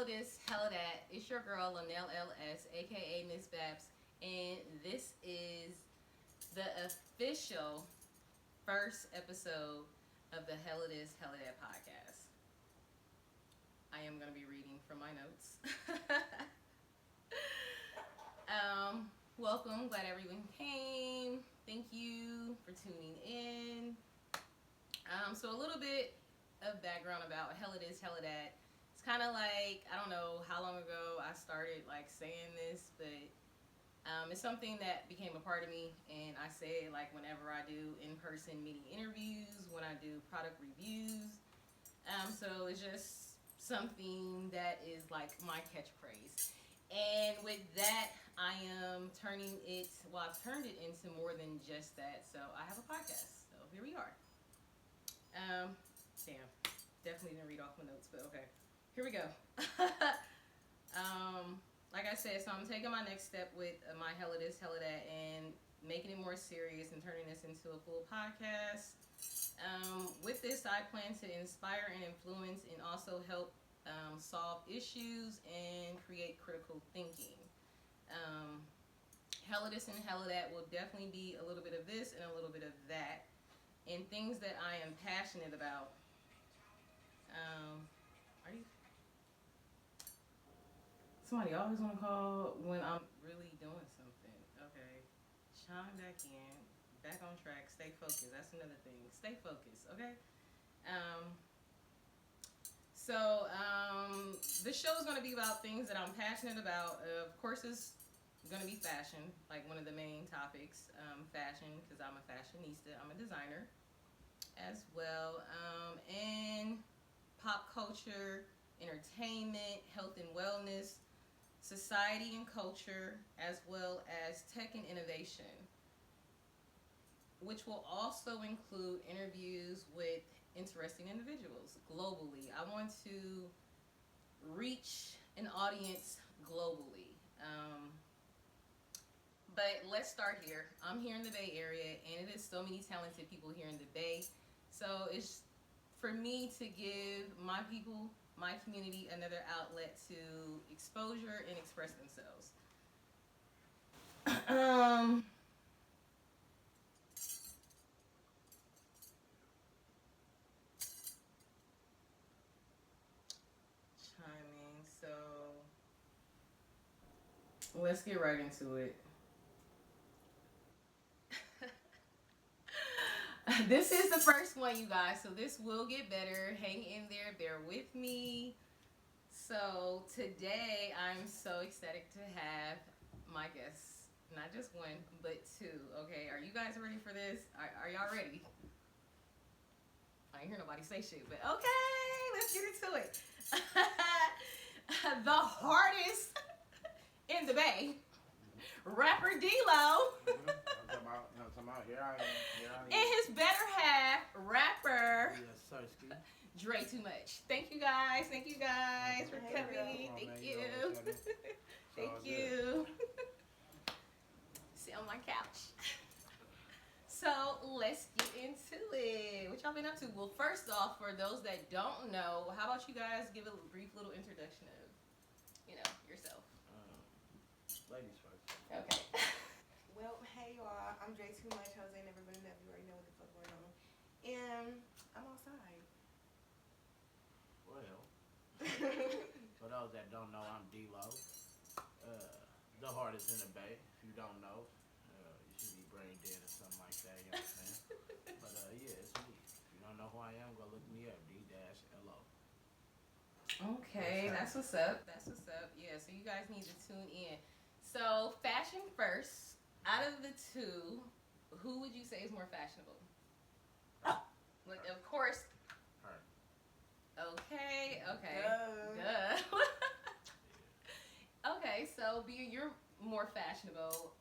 this, hella that. It's your girl, Lynell LS, aka MizzBAPZ, and this is the official first episode of the Hella This, Hella That podcast. I am going to be reading from my notes. Welcome, glad everyone came. Thank you for tuning in. So a little bit of background about Hella This, Hella That. It's kind of like, I don't know how long ago I started like saying this, but it's something that became a part of me, and I say it like whenever I do in-person meeting interviews, when I do product reviews. So it's just something that is like my catchphrase. And with that, I am turning it, well, I've turned it into more than just that. So I have a podcast. So here we are. Damn, definitely didn't read off my notes, but okay. Here we go. Like I said, so I'm taking my next step with my Hella This, Hella That, and making it more serious and turning this into a full podcast. With this, I plan to inspire and influence and also help solve issues and create critical thinking. Hella This and Hella That will definitely be a little bit of this and a little bit of that, and things that I am passionate about. Are you? Somebody always want to call when I'm really doing something. Okay, chime back in, back on track, stay focused. That's another thing. Stay focused, okay? The show is going to be about things that I'm passionate about. Of course, it's going to be fashion, like one of the main topics. Fashion, because I'm a fashionista. I'm a designer as well. And pop culture, entertainment, health and wellness, society and culture, as well as tech and innovation, which will also include interviews with interesting individuals globally. I want to reach an audience globally. But let's start here. I'm here in the Bay Area, and it is so many talented people here in the Bay. So it's for me to give my people, my community, another outlet to exposure and express themselves. Chiming. So let's get right into it. This is the first one, you guys, so this will get better. Hang in there, bear with me. So today I'm so ecstatic to have my guests, not just one but two. Okay, are you guys ready for this? Are y'all ready? I ain't hear nobody say shit, but okay, let's get into it. The hardest in the Bay, rapper Dlo. And his better half, rapper Drei2much. Thank you guys for coming. Thank you. Thank you. Sit on my couch. So let's get into it. What y'all been up to? Well, first off, for those that don't know, how about you guys give a brief little introduction of, yourself. Ladies first. Okay. Well, hey y'all, I'm Drei2much. Jose never been enough. You already know what the fuck going on. And I'm outside. Well, for those that don't know, I'm Dlo. The hardest in the Bay. If you don't know, you should be brain dead or something like that, you know what I'm saying? But yeah, it's me. If you don't know who I am, go look me up, D-Lo. Okay, that's what's up. That's what's up. Yeah, so you guys need to tune in. So, fashion first. Out of the two, who would you say is more fashionable? Like, of course. Her. Okay. Duh. Okay, so you're more fashionable.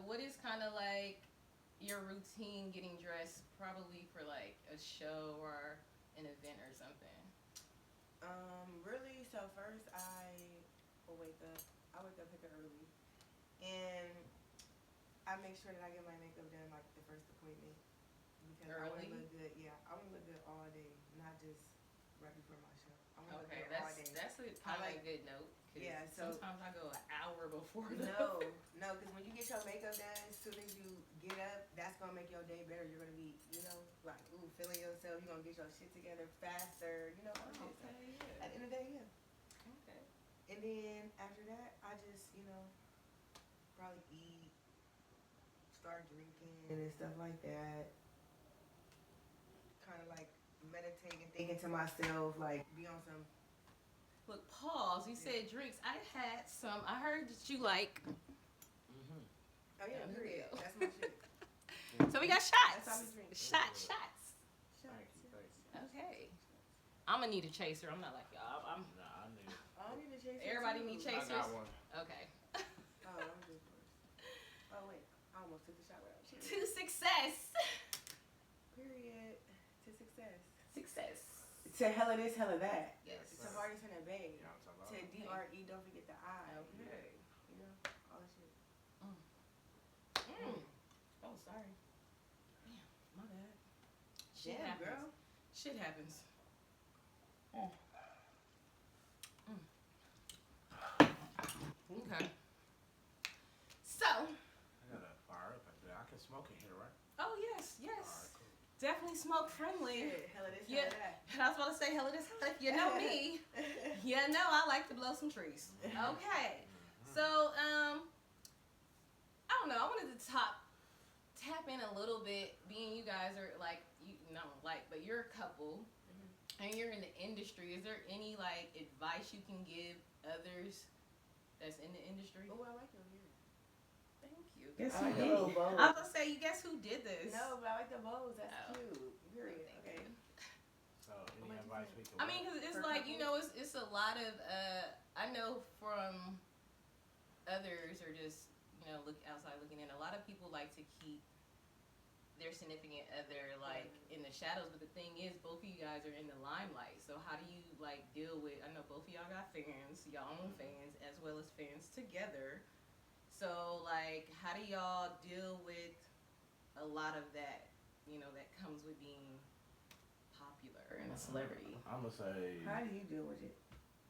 What is kind of like your routine getting dressed, probably for like a show or an event or something? Really, so first I wake up hecka early, and I make sure that I get my makeup done like the first appointment, because I want to look good. Yeah, I want to look good all day, not just right before my show. I want to look good all day. That's a kind of a good note. Yeah, so sometimes I go an hour before. No, because when you get your makeup done, as soon as you get up, that's gonna make your day better. You're gonna be, like, feeling yourself. You're gonna get your shit together faster. Okay, yeah. At the end of the day, yeah. Okay. And then after that, I just, probably eat, start drinking and stuff like that. Kind of like meditate and thinking to myself, like, be on some. Look, pause. You said drinks. I had some. I heard that you like. Mm-hmm. Oh yeah, period. That's my shit. So we got shots. That's how we drink. Shots. Thank you. Okay. I'm gonna need a chaser. I'm not like y'all. Nah, I need it. I need a chaser. Everybody need chasers. I got one. Okay. Oh, I'm good first. Oh wait, I almost took the shot without shit. To success. Period. To success. Success. To hell of this, hell of that. Yes. To hardest in a bay. Yeah, I'm talking about. To DRE, don't forget the I. Okay. All that shit. Oh, sorry. Damn, my bad. Shit Damn, happens. girl. Shit happens. Okay. So. I got a fire up there. I can smoke in here, right? Oh yes. Alright, cool. Definitely smoke friendly. Shit, hell of this, Yeah. hell of that. And I was about to say, hell, this. You know me. You know I like to blow some trees. Okay. So I don't know. I wanted to tap in a little bit. Being you guys are like but you're a couple. And you're in the industry. Is there any like advice you can give others that's in the industry? Oh, I like your hair. Thank you. Guess who did it? I was gonna say, you guess who did this? No, but I like the bows. That's Oh. cute. Period. Thank Okay. you. So, any advice we can? I mean, 'cause it's like, it's a lot of I know from others or just look outside looking in. A lot of people like to keep their significant other like in the shadows, but the thing is, both of you guys are in the limelight. So how do you like deal with? I know both of y'all got fans, y'all own fans, as well as fans together. So like, how do y'all deal with a lot of that? That comes with being popular and a celebrity. I'm gonna say. How do you deal with it?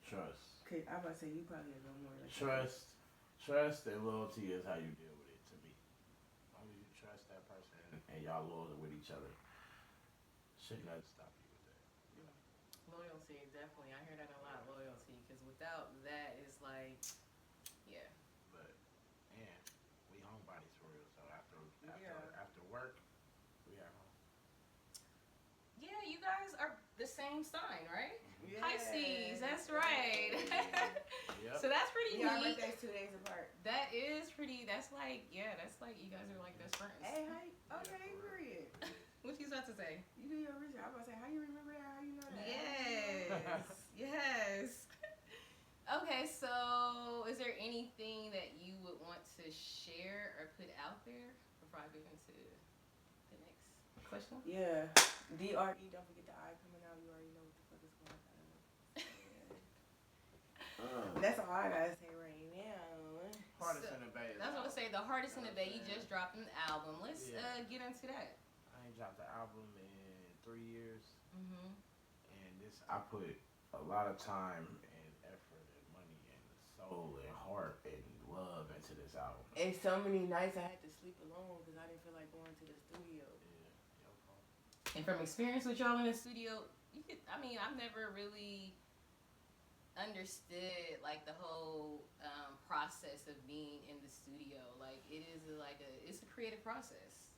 Trust. Okay, I'm about to say you probably know more. Like Trust and loyalty is how you deal with it. To me, as long as you trust that person and y'all loyal with each other, shouldn't nothing stop you with that. Loyalty, definitely. I hear that a lot. Loyalty, because without that, it's like, yeah. But and we homebodies for real. So after work, we at home. Yeah, you guys are the same sign, right? Yeah. Pisces, that's right. Yep. So that's pretty Yeah, our neat. birthday's 2 days apart. That is pretty. That's like you guys are like best friends. Hey, okay, period. What you about to say? You do your research. I'm about to say, how you remember that? How you know that? Yes. Okay, so is there anything that you would want to share or put out there before I get into the next question? Yeah. DRE, don't forget the I coming out. You already know what the fuck is going on. That's all I gotta say right now. Hardest in the Bay. That's what I say. The hardest in the Bay. You just dropped an album. Let's get into that. I ain't dropped the album in 3 years, Mhm. and I put a lot of time and effort and money and soul and heart and love into this album. And so many nights I had to sleep alone because I didn't feel like going to the studio. And from experience with y'all in the studio, I've never really understood like the whole process of being in the studio. Like it is it's a creative process.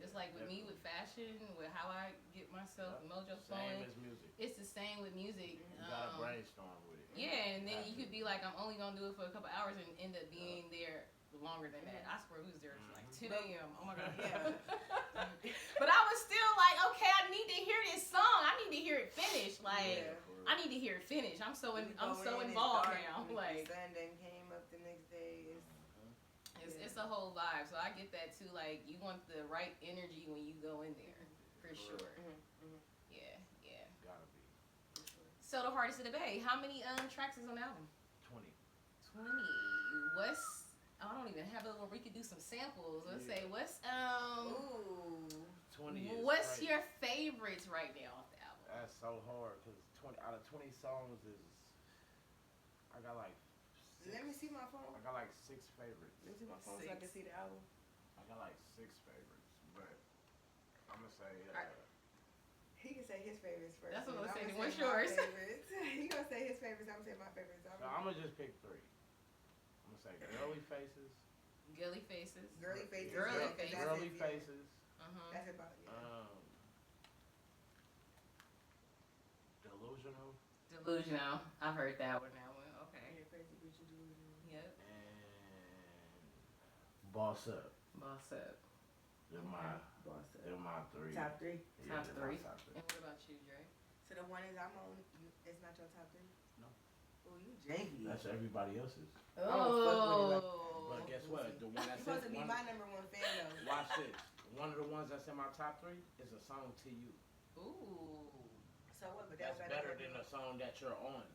Just like with me with fashion, with how I get myself mojo flowing. Same as music. It's the same with music. You gotta brainstorm with it. Yeah, and then you could be like, I'm only gonna do it for a couple hours and end up being there longer than that. I swear we was there till like 10 a.m. Oh my god. Yeah. But I was still like, okay, I need to hear this song. I need to hear it finished. Like I need to hear it finished. I'm so involved now. Like the sun then came up the next day. It's a whole vibe. So I get that too. Like you want the right energy when you go in there, for sure. Yeah. Gotta be. So the hardest of the Bay. How many tracks is on the album? 20. 20. I don't even have it where we could do some samples. Let's say what's 20 is what's crazy. your favorites right now off the album? That's so hard because 20 out of 20 songs is see my phone? I got like 6 favorites. Let me see my phone so I can see the album. I got like 6 favorites, but I'm gonna say. He can say his favorites first. That's what I'm saying. What's yours? He gonna say his favorites. I'm gonna say my favorites. So I'm gonna just pick 3. I'm gonna say Girly Faces. Girly Faces. Girly Faces. Girly Faces. That's about it. Delusional. I've heard that one. Okay. Yeah, crazy bitch delusional. Yep. And Boss Up. Boss Up. They're Boss Up. my 3. Top 3. Yeah, Top 3. And what about you, Dre? So the one is I'm on. It's not your top 3. No. Oh, you janky. That's everybody else's. Oh. But guess what? The one that's supposed to be my number 1 fan though. Watch this. One of the ones that's in my top 3 is a song to you. Ooh. So what? But That's better than the song that you're on.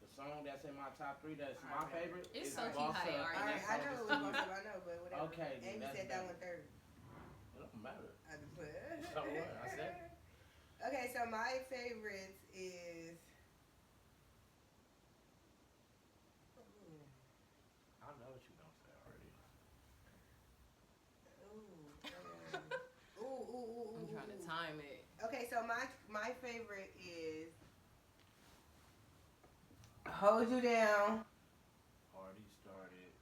The song that's in my top 3 that's my favorite It's is so Boss Up. high, Alright, I know it was Boss Up, I know, but whatever. Okay, Amy that's said that better. one third. It don't matter. I just put. So what? I said. Okay, so my favorites is. I know what you don't say already. Ooh. I'm trying to time it. Okay, so my favorite is Hold You Down. Party started.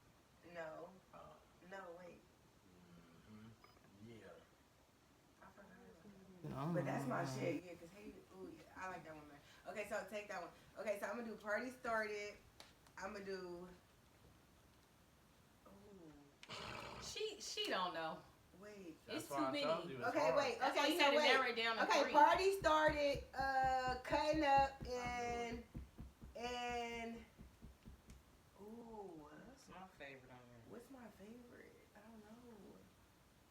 No. No, wait. Yeah. I forgot. But that's my shit, yeah, cause ooh, yeah, I like that one, man. Okay, so take that one. Okay, so I'm gonna do Party Started. I'm gonna do. She don't know. Wait. That's It's why too I many. told you it's Okay, hard. wait. That's why Okay, you so had to wait. narrow it down to Okay, 3. Party Started. Cutting up and. Ooh. That's my favorite on there. What's my favorite? I don't know.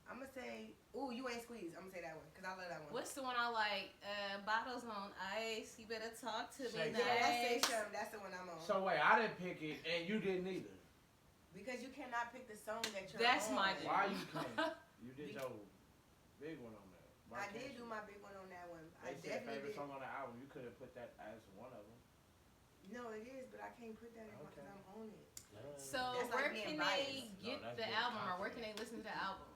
I'm gonna say. Ooh, You Ain't Squeezed. I'm gonna say that one because I love that one. What's the one I like? Bottles on ice. You better talk to me. Shake Yeah, Nice. that's the one I'm on. So wait, I didn't pick it and you didn't either. Because you cannot pick the song that you're That's on. my jam. Why you can't? You did your big one on there. I Why can't did you? do my big one on that one. I They said definitely favorite did. song on the album. You could have put that as one of them. No, it is, but I can't put that in because Okay. I'm on it. So That's like where being can they biased. get No, that's the being album, or where can they confident. listen to the album?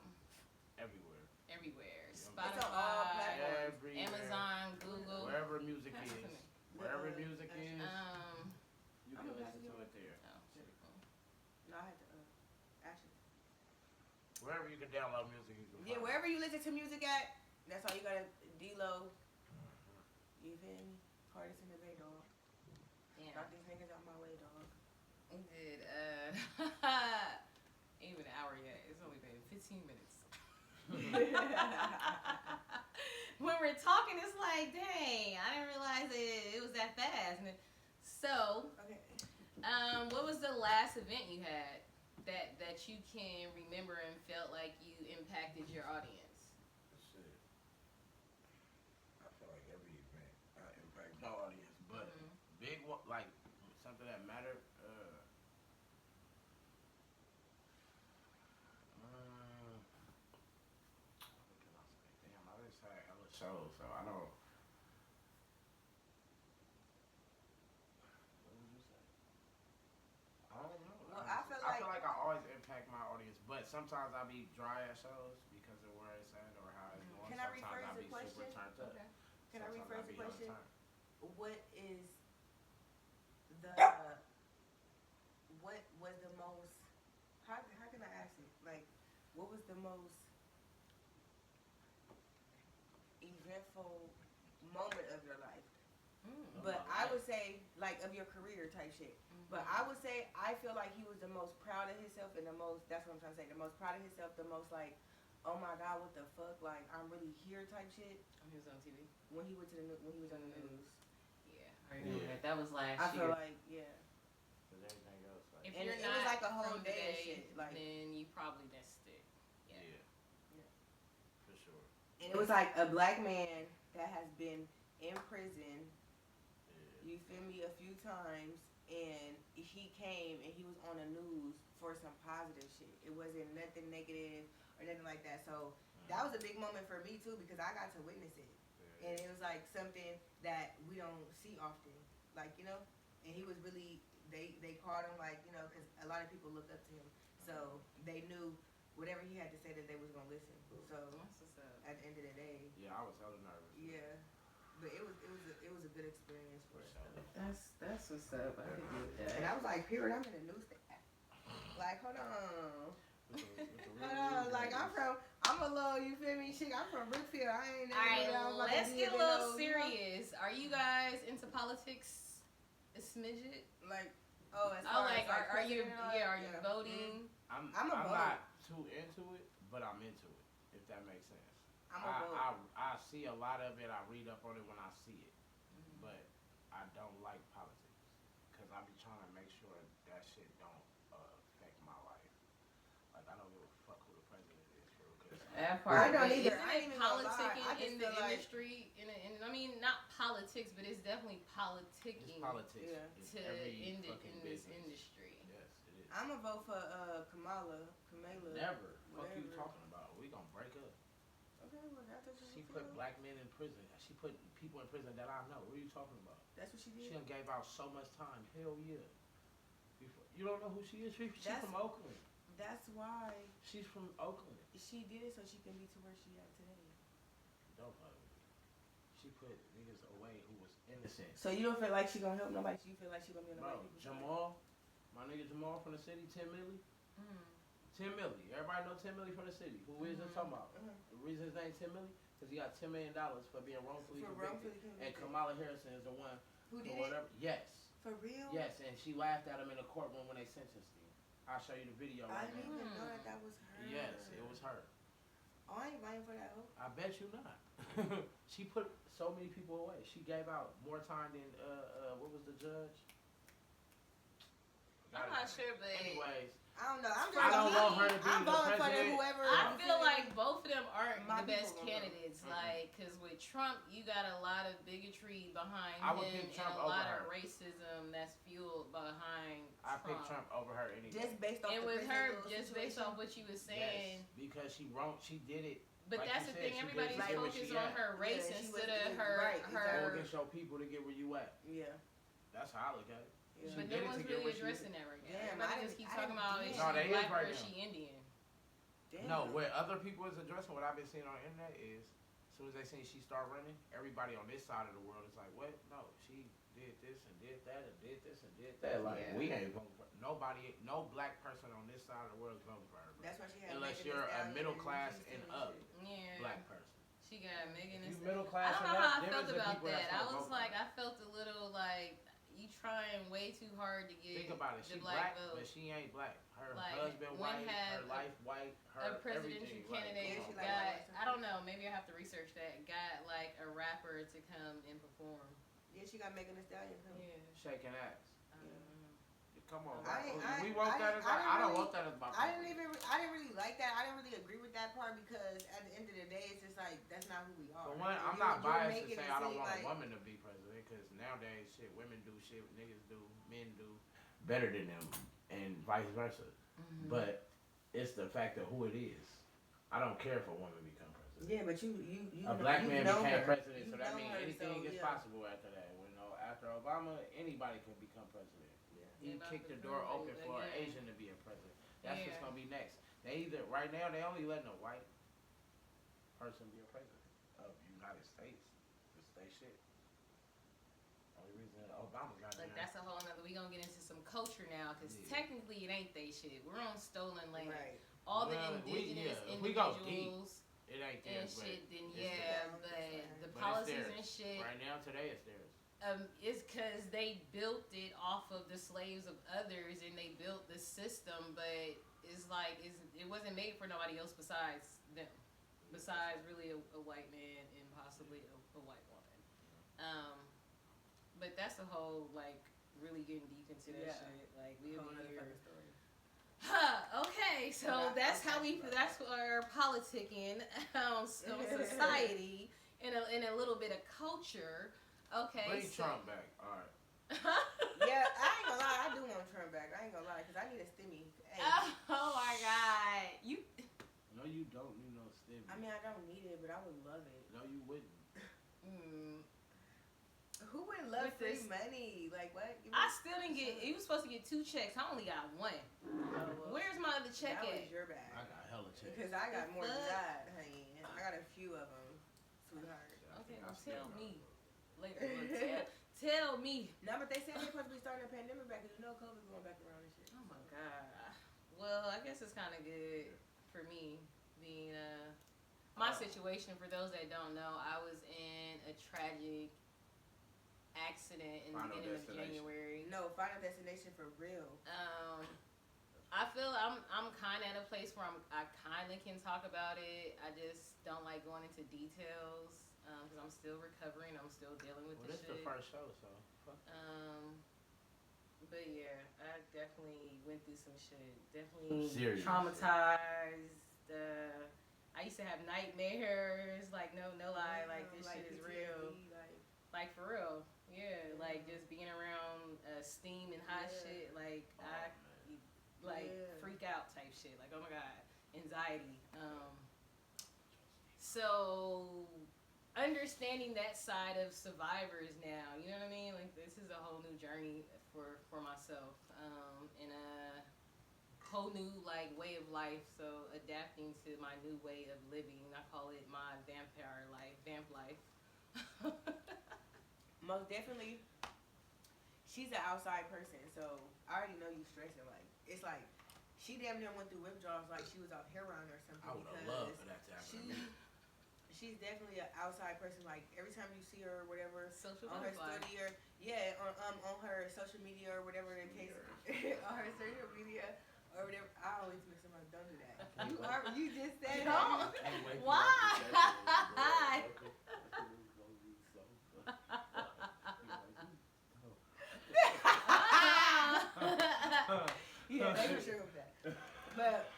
Everywhere. Everywhere. It's on all Spotify, platforms. Everywhere. Amazon, Google. Wherever music Pass it to is. me. Wherever music is, you I'm can gonna pass listen it to to it there. Oh, pretty cool. No, I had to actually. Wherever you can download music, you can Yeah, find wherever you listen to music at, that's all you gotta. Dlo. You feel me? Hardest in the Bay, dog. Damn. Knock these niggas out my way, dog. Did ain't even an hour yet. It's only been 15 minutes. When we're talking, it's like, dang, I didn't realize it was that fast. So, Okay. what was the last event you had that you can remember and felt like you impacted your audience? Shit. I feel like every event impact my audience, but big one, like something that mattered. What can I say? Damn, I just had hella shows, so I don't. What would you say? I don't know. Well, I feel feel like I always impact my audience, but sometimes I be dry at shows because of where it's at or how it's going. Can I Sometimes rephrase I the be super question? turned up. Okay. Can I Sometimes rephrase the be on question? time. What is the what was the most how can I ask it? Like what was the most eventful moment of your life? But I would say like of your career type shit. But I would say I feel like he was the most proud of himself and the most that's what I'm trying to say, the most proud of himself, the most like, oh my god, what the fuck, like I'm really here type shit. He was on TV. When he went to when he was on the news. Yeah, I remember that. That was last I year. feel like Cause everything else, like, If And you're it not was like a whole from day and today, shit, like- then you probably missed it. yeah, for sure. and it was like a black man that has been in prison, Yeah. you feel me, a few times, and he came and he was on the news for some positive shit. It wasn't nothing negative or nothing like that. So that was a big moment for me too because I got to witness it. Yeah. And it was like something that we don't see often. Like, you know? And he was really they called him like, you know, because a lot of people looked up to him, so they knew whatever he had to say that they was gonna listen. So at the end of the day, yeah, I was hella nervous. Yeah, but it was a good experience for us. That's what's up. I could do that. And I was like, period, I'm in a new state. Like, hold on. Like I'm a little, you feel me, chick. I'm from Brookfield. I ain't never. All right, let's get a little serious. Are you guys into politics? A smidget? Like, are you voting? I'm a voter. not too into it, but I'm into it. If that makes sense. I see a lot of it. I read up on it when I see it, but I don't like politics because I be trying to make sure that shit don't affect my life. Like I don't give a fuck who the president is, bro. I don't either. I ain't even politicking in the industry. I mean, not politics, but it's definitely politicking. It's politics. In this industry. Yes, it is. I'm gonna vote for Kamala. Never. Fuck you talking about? We gonna break up. Okay, well, she put black men in prison. She put people in prison that I know. What are you talking about? That's what she did. She done gave out so much time. Hell yeah. You don't know who she is? She's from Oakland. That's why. She's from Oakland. She did it so she can be to where she at today. Don't fuck with me. She put niggas away who was innocent. So you don't feel like she gonna help nobody? You feel like she gonna be on the right people? Jamal, my nigga Jamal from the city, 10 milli. 10 milli. Everybody know 10 milli from the city. Who is it talking about? The reason his name's 10 milli? Because he got $10 million for being wrongfully convicted. And Kamala Harrison is the one who did whatever. Yes. For real? Yes, and she laughed at him in the courtroom when they sentenced him. I'll show you the video right now. I didn't even know that was her. Yes, it was her. Oh, I ain't vying for that hoe. I bet you not. She put so many people away. She gave out more time than what was the judge? I'm not sure, but anyways, I don't know. I don't want her to be the president. Whoever. I feel like both of them aren't the best candidates. Like, because with Trump, you got a lot of bigotry behind him and a lot of racism that's fueled behind Trump. I pick Trump over her any day. Just based off and with her, just based off what you was saying. Yes, because she did it. But like that's the thing. Everybody's focused on her race instead of her. Go against your people to get where you at. Yeah. That's how I look at it. Yeah. But no one's really addressing that right now. Everybody just keeps talking about is she black or is she Indian? Damn. No, what other people is addressing, what I've been seeing on the internet is, as soon as they see she start running, everybody on this side of the world is like, what? No, she did this and did that and did this and did that. Like, we ain't voting for nobody, no black person on this side of the world is voting for her. Bro. That's why she had unless you're a middle class and up black person. She got Megan and middle class. I don't know how I felt about that. I was like, I felt a little like, you trying way too hard to get think about it. She black, vote. But she ain't black. Her husband white, her life white, her a presidential candidate got, I don't know, maybe I have to research that, got like a rapper to come and perform. Yeah, she got Megan Thee Stallion coming. Yeah. Shaking ass. Come on, we want that as I don't want that as my I didn't really like that. I didn't really agree with that part because at the end of the day, it's just like, that's not who we are. For one, I'm not biased to say I don't want a woman to be president because nowadays, shit, women do shit, niggas do, men do better than them and vice versa. But it's the fact of who it is. I don't care if a woman become president. Yeah, but you a black man became president, so that means anything is possible after that. You know, after Obama, anybody can become president. He kicked the door open for an Asian to be a president. That's what's gonna be next. They either right now they only letting a white person be a president of the United States. It's they shit. Only reason Obama got like that's a whole nother. We gonna get into some culture now because technically it ain't they shit. We're on stolen land. Right. All the indigenous individuals. It ain't theirs, and shit. Then but the policies and shit. Right now today it's theirs. It's because they built it off of the slaves of others, and they built the system. But it's like it wasn't made for nobody else besides them, besides really a white man and possibly a white woman. But that's a whole like really getting deep into that shit. Like we'll be here. Okay, so that's our politicking society and a little bit of culture. Okay. Bring Trump back. All right. Yeah, I ain't gonna lie. I do want Trump back. I ain't gonna lie because I need a stimmy. Hey. Oh my God, you. No, you don't need no stimmy. I mean, I don't need it, but I would love it. No, you wouldn't. Who wouldn't love free money. Like what? I still didn't get. You was supposed to get 2 checks. I only got 1. Where's my other check that at? Was your bad. I got hella checks. Because I got more than that, honey. I got a few of them, sweetheart. Okay, well tell me later. Tell me. No, but they said they're supposed to be starting a pandemic back because you know COVID going back around and shit. Oh my god. Well, I guess it's kind of good for me being my situation. For those that don't know, I was in a tragic accident in the beginning of January. No, Final Destination for real. I feel I'm kind of at a place where I kind of can talk about it. I just don't like going into details because I'm still recovering. I'm still dealing with this shit. This the first show, so. But yeah, I definitely went through some shit. Definitely traumatized. I used to have nightmares. Like no lie. Like this shit is real. Like for real. Yeah. Like just being around steam and hot shit. Like freak out type shit. Like oh my god, anxiety. So understanding that side of survivors now, you know what I mean? Like this is a whole new journey for myself, and a whole new like way of life. So adapting to my new way of living. I call it my vampire life, vamp life. Most definitely. She's an outside person, so I already know you stressing. Like it's like she damn near went through withdrawals like she was off heroin or something. I would have loved for that to happen. She's definitely an outside person. Like every time you see her or whatever, social on her study or on her social media or whatever the case, on her social media or whatever. I always mix them up. Don't do that. You just said don't. Why? Yeah, they for sure with that. But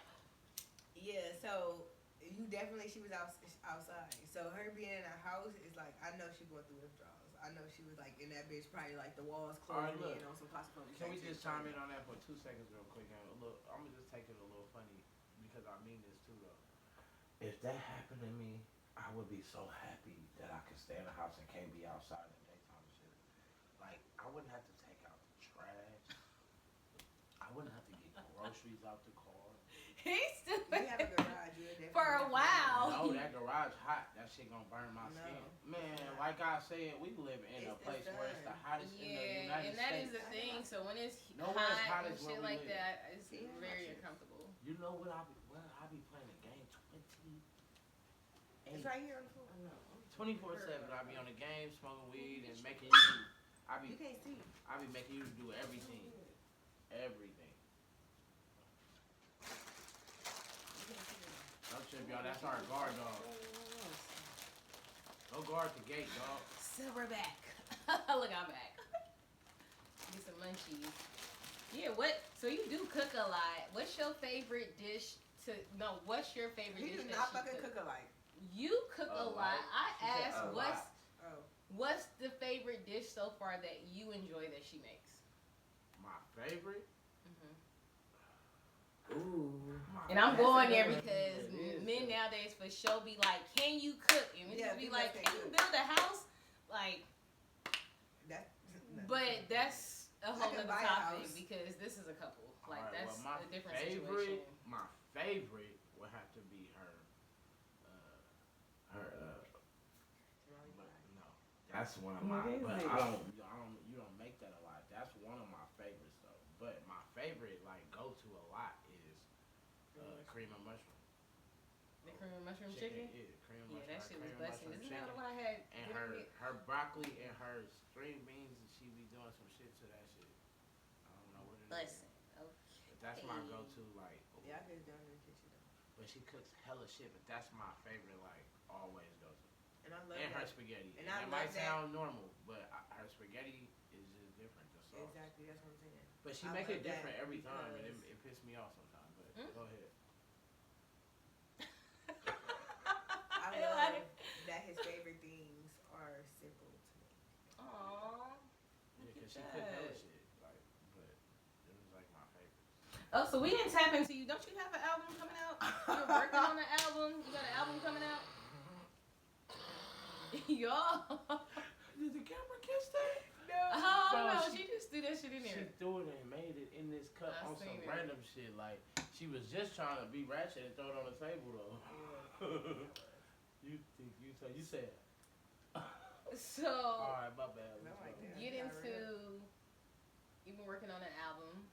yeah, so you definitely she was outside. So her being in a house is like I know she going through withdrawals. I know she was like in that bitch probably like the walls closing in on some possibility. Can we just chime in on that for 2 seconds real quick? I'm gonna just take it a little funny because I mean this too though. If that happened to me, I would be so happy that I could stay in the house and can't be outside in the daytime and shit. Like I wouldn't have to take out the trash. I wouldn't have to get groceries out the car. He's stupid. We have a garage. For a while. No, that garage hot. That shit gonna burn my skin. Man, like I said, we live in a place where it's the hottest in the United States. And that is the thing. So when it's hot and shit like that, it's very uncomfortable. You know what I be playing a game 28. It's right here on the floor. 24/7. I be on the game, smoking weed and making you. You can't see. I be making you do everything. Everything. Don't trip, y'all. That's our guard dog. Go guard the gate, dog. So we're back. Look, I'm back. Get some munchies. Yeah, what? So you do cook a lot. What's your favorite dish what's your favorite dish? He does not fucking cook alike. You cook a lot. I asked what's the favorite dish so far that you enjoy that she makes? My favorite? Ooh. And I'm going there because men nowadays for sure be like, can you cook? And we just be like, can you build a house? Like, but that's a whole other topic because this is a couple. Like, that's a different situation. My favorite would have to be her. No, that's one of my. But you don't make that a lot. That's one of my favorites though. But my favorite, like, go to a lot is cream and mushroom. The cream and mushroom chicken? Yeah, cream and mushroom. Yeah, that shit was busting. Isn't that what I had? And her broccoli and her string beans, and she be doing some shit to that shit. I don't know what it is. Listen, okay. But that's my go-to, like. Yeah, I get down in the kitchen though. But she cooks hella shit, but that's my favorite, like, always go-to. And I love her spaghetti. And it might sound normal, but her spaghetti is just different. The sauce. Exactly, that's what I'm saying. But she make it different every time, and it pisses me off sometimes. But go ahead. I love that his favorite things are simple to me. Aww. Yeah, because she cooked hella shit, like, but it was like my favorite. Oh, so we didn't tap into you. Don't you have an album coming out? You're working on an album. You got an album coming out? Y'all. Did the camera kiss that? No. Oh, Bro, no, she just threw that shit in She there. threw it and made it in this cup I on some seen it. random shit. Like, she was just trying to be ratchet and throw it on the table, though. You said. So, Alright, my bad. get into, you've been working on an album.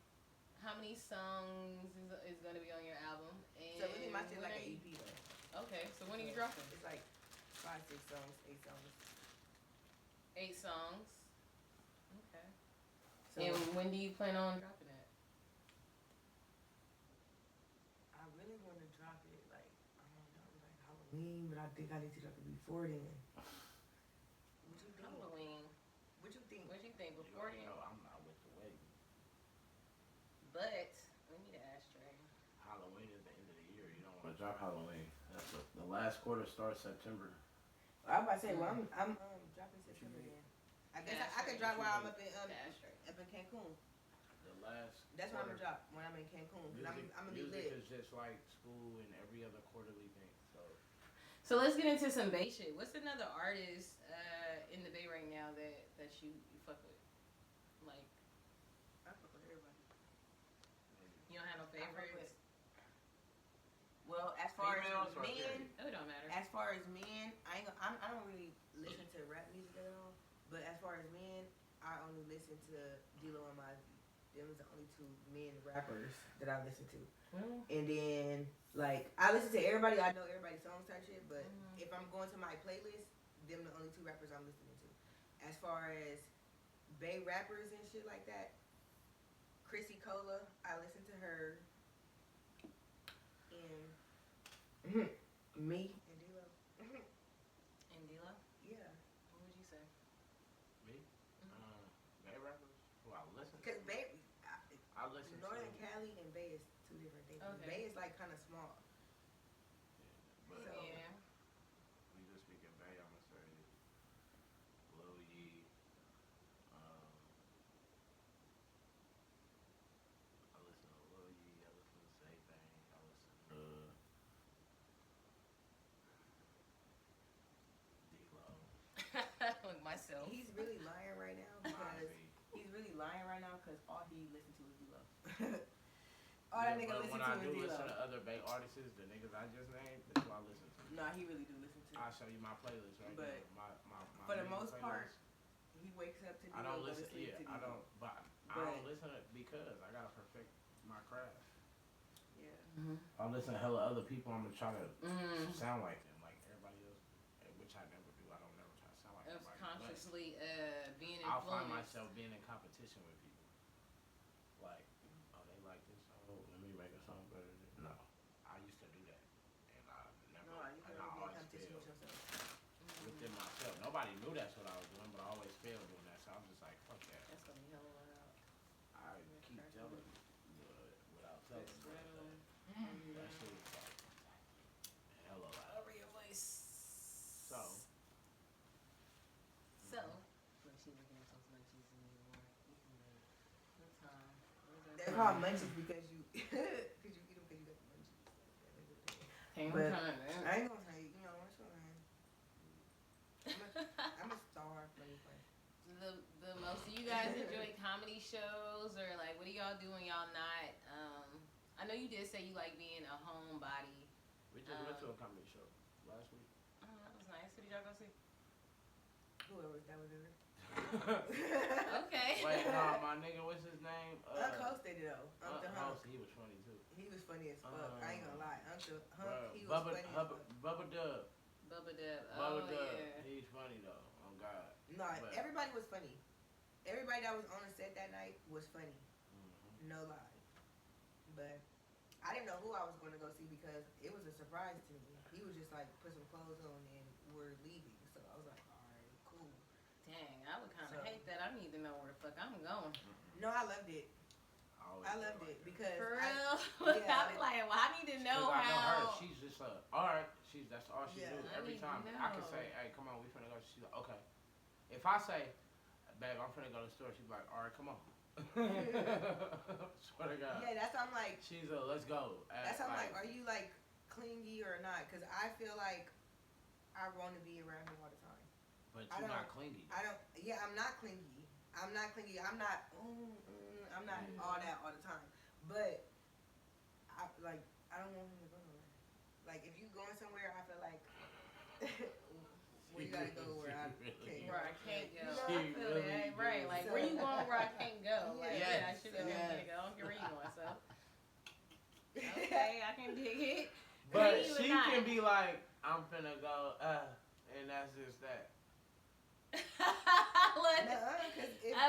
How many songs is going to be on your album? And So really my shit like an EP though. Okay, so when are you dropping? It's like 5, 6 songs, 8 songs. 8 songs. Okay. So And when do you plan on dropping it? I really want to drop it like, I don't know, like Halloween, but I think I need to drop it before then. What you think? Halloween. What you think? What you think before then? No, I'm not with the way. But we need an ashtray. Halloween is the end of the year. You don't want to drop Halloween. That's the last quarter starts September. I was about to say, well, I'm dropping September then. I guess I could drop while I'm up in Cancun. The last. That's what I'm gonna drop when I'm in Cancun. Cause I'm gonna be music lit. is just like school and every other quarterly thing. So let's get into some Bay shit. What's another artist in the Bay right now that you fuck with? Like, I fuck with everybody. you don't have no favorites? Well, as far as men, Oh, it don't matter. as far as men, I don't really listen to rap music at all. But as far as men, I only listen to Dlo and MizzBAPZ. Them is the only 2 men rappers that I listen to. Really? And then, like, I listen to everybody. I know everybody's songs type shit. But if I'm going to my playlist, them the only 2 rappers I'm listening to. As far as Bay rappers and shit like that, Chrissy Cola, I listen to her. And me and Dlo. And Dlo? Yeah. What would you say? Me? Bay rappers? Who I listen to? Because Bay, I listen Northern to. Cali and Bay is 2 different things. Okay. Bay is like kind of small. But So- Yeah. we just speaking Bay, I'm gonna say Lil Yee. I listen to Lil Yee. I listen to Say Bang. I listen to Dlo. With myself. He's really lying right now because all he listened to was Dlo. All that nigga listen when to I is do Dlo. listen to other Bay artists, the niggas I just named, that's what I listen to. Nah, he really do listen to. I'll show you my playlist right But now. My for the music most part, playlist. he wakes up to Dlo. I don't go to listen. sleep Yeah, to I Dlo. don't. But I don't listen to it because I gotta perfect my craft. Yeah. I listen to hella other people. I'm gonna try to Mm. sound like them, like everybody else, which I never do. I don't never try to sound like Of everybody. consciously being I'll find influenced. myself being in competition with people. Like, oh, they like this song. Let me make a song better. No, I used to do that, and I never. No, you and can't I be in always competition failed with yourself. within myself. Nobody knew that's what I was doing, but I always failed doing that. So I'm just like, fuck that. That's gonna be hella loud. I keep telling you, without telling That's you. real. That shit is like hella loud. Lower your voice. So. Look, she's looking at those munchies in the morning. What time? They're called munchies because you eat them because you got the munchies. Hey, But I'm trying to. I ain't gonna say, what's your name? I'm a star. Let me play. The most of you guys enjoy comedy shows, or like, what do y'all do when y'all not? I know you did say you like being a homebody. We just went to a comedy show last week. Oh, that was nice. Who did y'all go see? Whoever that was in there. Okay. Wait, nah, my nigga, what's his name? Uncle hosted it though. Uncle Hunk. He was funny too. He was funny as fuck. I ain't gonna lie. Uncle Hunk, Bruh, he was funny as fuck. Bubba Dub. Bubba Dub. Bubba Oh, Dub. yeah. He's funny though. Oh God. No, But- everybody was funny. Everybody that was on the set that night was funny. Mm-hmm. No lie. But I didn't know who I was going to go see because it was a surprise to me. He was just like, put some clothes on and we're leaving. So I was like, alright, cool. Dang, I would kind of So- hate that. I need to know where the fuck I'm going. No, I loved it. always I felt loved like it that. because For I, real? yeah. I'll be like, well, I need to know 'Cause I know her. how. She's just alright. That's all she Yeah. do. I Every need to time I can know. say, hey, come on, we finna go. She's like, okay. If I say, babe, I'm finna go to the store, she's like, alright, come on. Swear to God. yeah, that's why I'm like, She's a let's go. that's why I'm like, are you like clingy or not? Because I feel like I want to be around him all the time. But I you're don't- not clingy. I'm not clingy. I'm not clingy. I'm not. I'm not all that all the time. But I don't want him to go nowhere. Like if you going somewhere, I feel like well, you gotta go where I can't go. Where I can't go. You know, I feel that. Right. Like where you going where I can't go? Like I should have been here. I don't care where you going. So okay, I can dig it. But she can be like, I'm finna go, and that's just that. A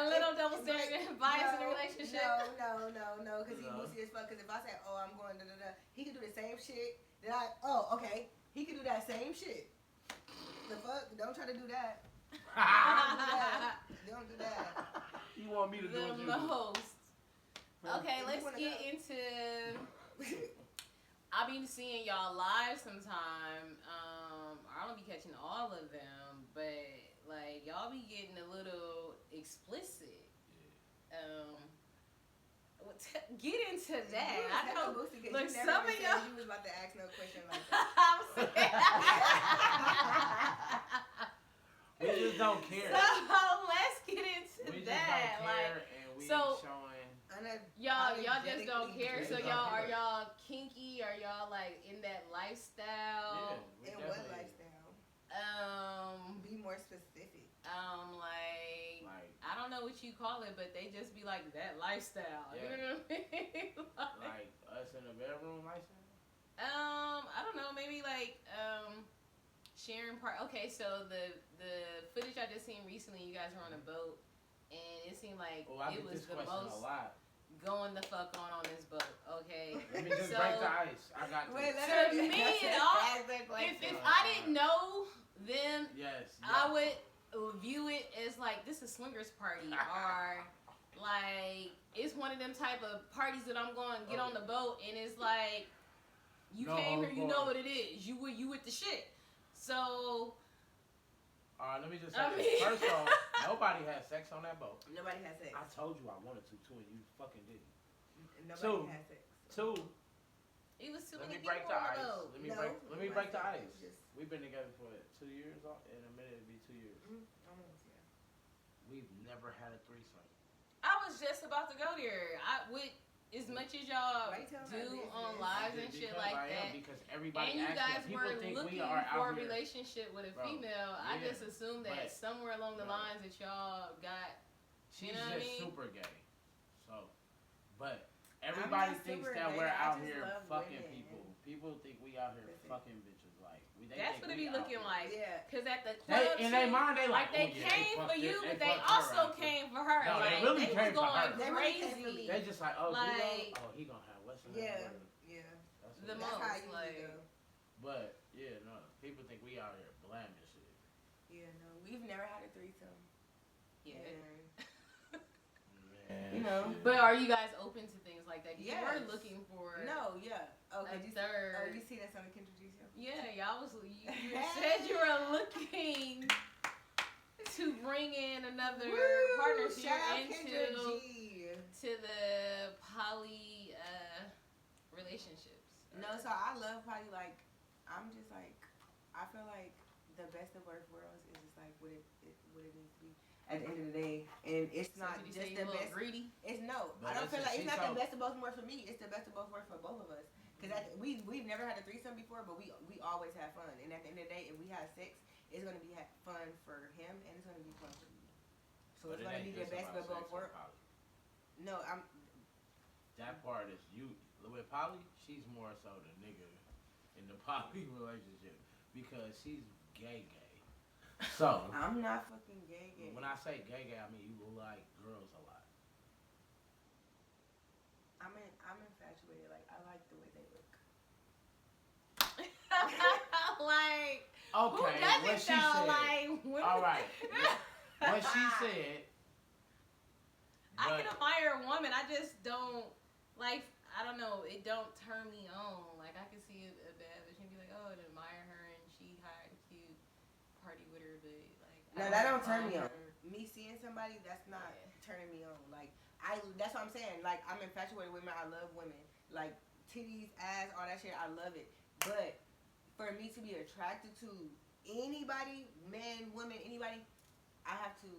little double standard bias in the relationship. No, because he pussy as fuck. Because if I say, oh, I'm going he can do the same shit that okay, he can do that same shit. The fuck? Don't try to do that. Don't do that. You want me to do it the most. Okay, let's get into. I'll be seeing y'all live sometime. I don't be catching all of them, but like y'all be getting a little explicit. Get into that. I know. Look, some of y'all. You was about to ask no question like that. We just don't care. So let's get into we that. Just don't care, and we showing. Y'all just don't care. So are y'all kinky? Are y'all like in that lifestyle? Yeah. In what lifestyle? Be more specific. Like I don't know what you call it, but they just be like that lifestyle. Yeah. You know what I mean? like us in the bedroom lifestyle? I don't know, maybe like sharing part. Okay, so the footage I just seen recently, you guys were on a boat, and it seemed like it was the most going the fuck on this boat. Okay, let me just break the ice. I got this. To me, if I didn't know them, I would view it as like this is swingers party, or like it's one of them type of parties that I'm going to get on the boat, and it's like you came here, you know what it is. You with the shit. So. Let me just say this. First off, nobody had sex on that boat. Nobody had sex. I told you I wanted to too, and you fucking didn't. Nobody had sex. Two. It was too Let many me break people the on ice. the boat. Let me break the ice. We've been together for 2 years. In a minute, it'll be 2 years. Almost, yeah. We've never had a threesome. I was just about to go there. As much as y'all do on lives and shit like that, because everybody and you guys were think looking for a relationship with a female, I just assumed that somewhere along the lines that y'all got. She's you know just super gay. So, but everybody thinks that we're out here fucking people. People think we out here fucking bitches. Like that's what it be looking like. Yeah. Cause at the club, in their mind, they like they came for you, but they also came for her. No, like, they really came for her. Crazy. They just like, he gonna have what's in yeah. The most like. But no, people think we out here blaming shit. Yeah, no, we've never had a threesome. Yeah. You know. But are you guys open to things like that? You were looking for Okay, a third. You see that's on the Kendra G show? Yeah, y'all was. You said you were looking to bring in another partner. So you're into the poly relationships. No, so I love poly. Like I'm just like I feel like the best of both worlds is just like what it needs to be. At the end of the day, and it's not just the best. Greedy? It's no. I don't feel like it's not the best of both worlds for me. It's the best of both worlds for both of us. Because we've never had a threesome before, but we always have fun. And at the end of the day, if we have sex, it's gonna be fun for him, and it's gonna be fun for me. So it's gonna be the best of both worlds. No, That part is you with Polly. She's more so the nigga in the poly relationship because she's gay. So I'm not fucking gay. When I say gay, I mean you like girls a lot. I'm infatuated. Like I like the way they look. Like okay, what she said. Like, all right, what she said. I can admire a woman. I just don't like. I don't know. It don't turn me on. Like I can see a bad bitch and be like, oh, I'd admire her and she hot and cute, party with her, but like. No, that don't turn me on. Me seeing somebody, that's not turning me on. Like that's what I'm saying. Like I'm infatuated with women. I love women. Like titties, ass, all that shit. I love it. But for me to be attracted to anybody, man, woman, anybody, I have to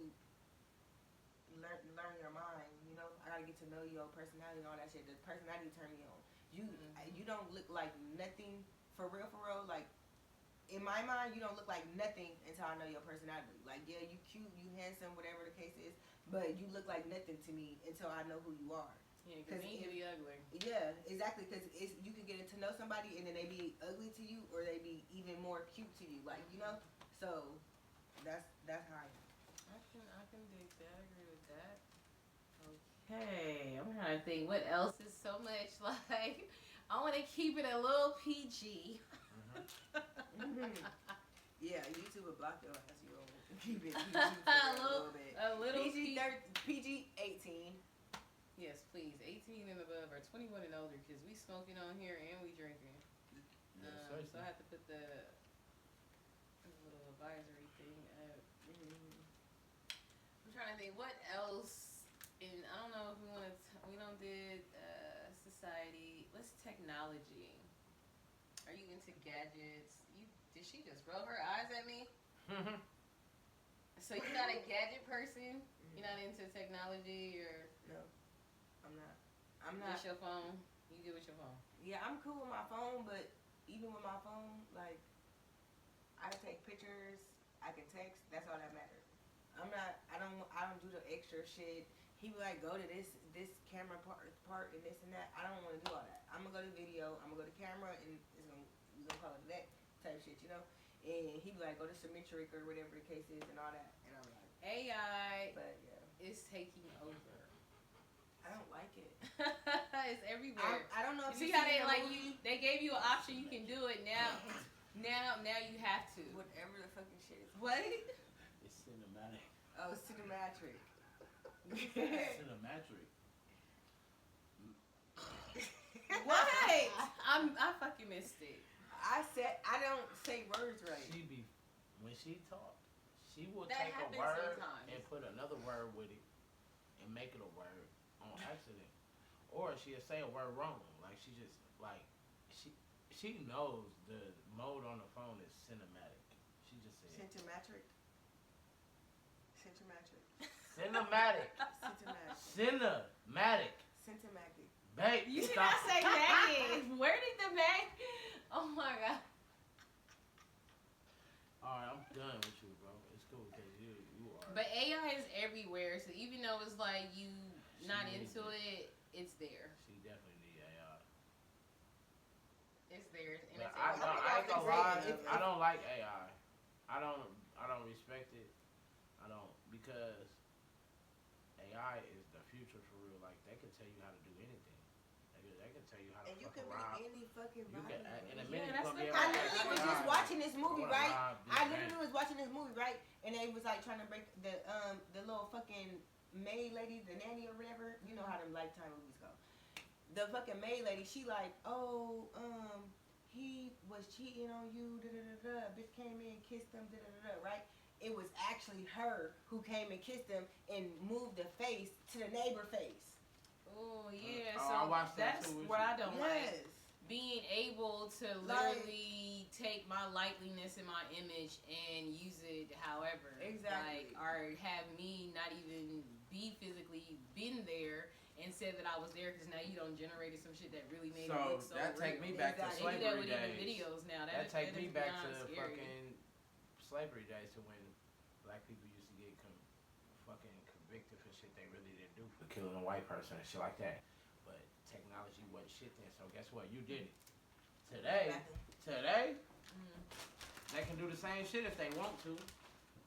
learn your mind. You know, I gotta get to know your personality and all that shit. The personality turn me on. You don't look like nothing for real. Like in my mind, you don't look like nothing until I know your personality. Like yeah, you cute, you handsome, whatever the case is, but you look like nothing to me until I know who you are. Yeah, because you can be ugly. Yeah, exactly. Because you can get to know somebody and then they be ugly to you, or they be even more cute to you. Like you know, so that's how I am. I can dig that. I agree with that. Okay, I'm trying to think what else is so much like. I want to keep it a little PG. Yeah, YouTube will block your ass. You don't keep it PG for a little bit. A little PG 18. Yes, please. 18 and above, or 21 and older, because we smoking on here and we drinking. So I have to put the little advisory thing up. I'm trying to think what else. And I don't know if we want to. We don't did society. What's technology? Are you into gadgets? Did she just roll her eyes at me? So you're not a gadget person? You're not into technology or? No. I'm not. Just your phone? You good with your phone? Yeah, I'm cool with my phone, but even with my phone, like, I can take pictures, I can text, that's all that matters. I don't do the extra shit. He be like, go to this camera part and this and that. I don't want to do all that. I'm gonna go to video, I'm gonna go to camera, and we're gonna call it that type shit, you know? And he be like, go to symmetric or whatever the case is and all that. And I'm like, AI but yeah, is taking over. I don't like it. It's everywhere. I don't know if you see how they like you. They gave you an option. You can do it now. Now you have to. Whatever the fucking shit is. What? It's cinematic. Oh, cinematic. Cinematic. What? I fucking missed it. I don't say words right. When she talk, she will That take a happens word sometimes. and put another word with it and make it a word on accident. Or she'll say a word wrong. Like she just like she knows the mode on the phone is cinematic. She just said Cinematic. Babe, You did not say mag. Where did the mag? Oh my god. Alright, I'm done with you, bro. It's cool because you are. But AI is everywhere, so even though it's like you not into it, it's there. She definitely need AI. It's there, and But it's I ain't gonna lie. I don't like AI. I don't respect it. I don't, because AI is the future for real. Like they can tell you how to do anything. They can tell you how to and you fuck can around. be any fucking You body. can, in a minute, Yeah, you're gonna be able I to literally was just watching this movie, right? And they was like trying to break the little fucking maid lady, the nanny or whatever. You know how them Lifetime movies go. The fucking maid lady, she like, oh, he was cheating on you, da da da da. Bitch came in, kissed him, da da da da. Right? It was actually her who came and kissed him and moved the face to the neighbor face. Oh yeah, I watched that that's too, what I don't like. Yes. Being able to literally take my likeliness and my image and use it however. Exactly. Like, or have me not even be physically been there and said that I was there because now you don't generated some shit that really made it look so that real. take me back to They do that slavery with even days. videos now. That take me back to scary. fucking slavery days, to when black people used to get fucking convicted for shit they really didn't do, for killing a white person and shit like that. But technology wasn't shit then, so guess what? You did it. Today, they can do the same shit if they want to.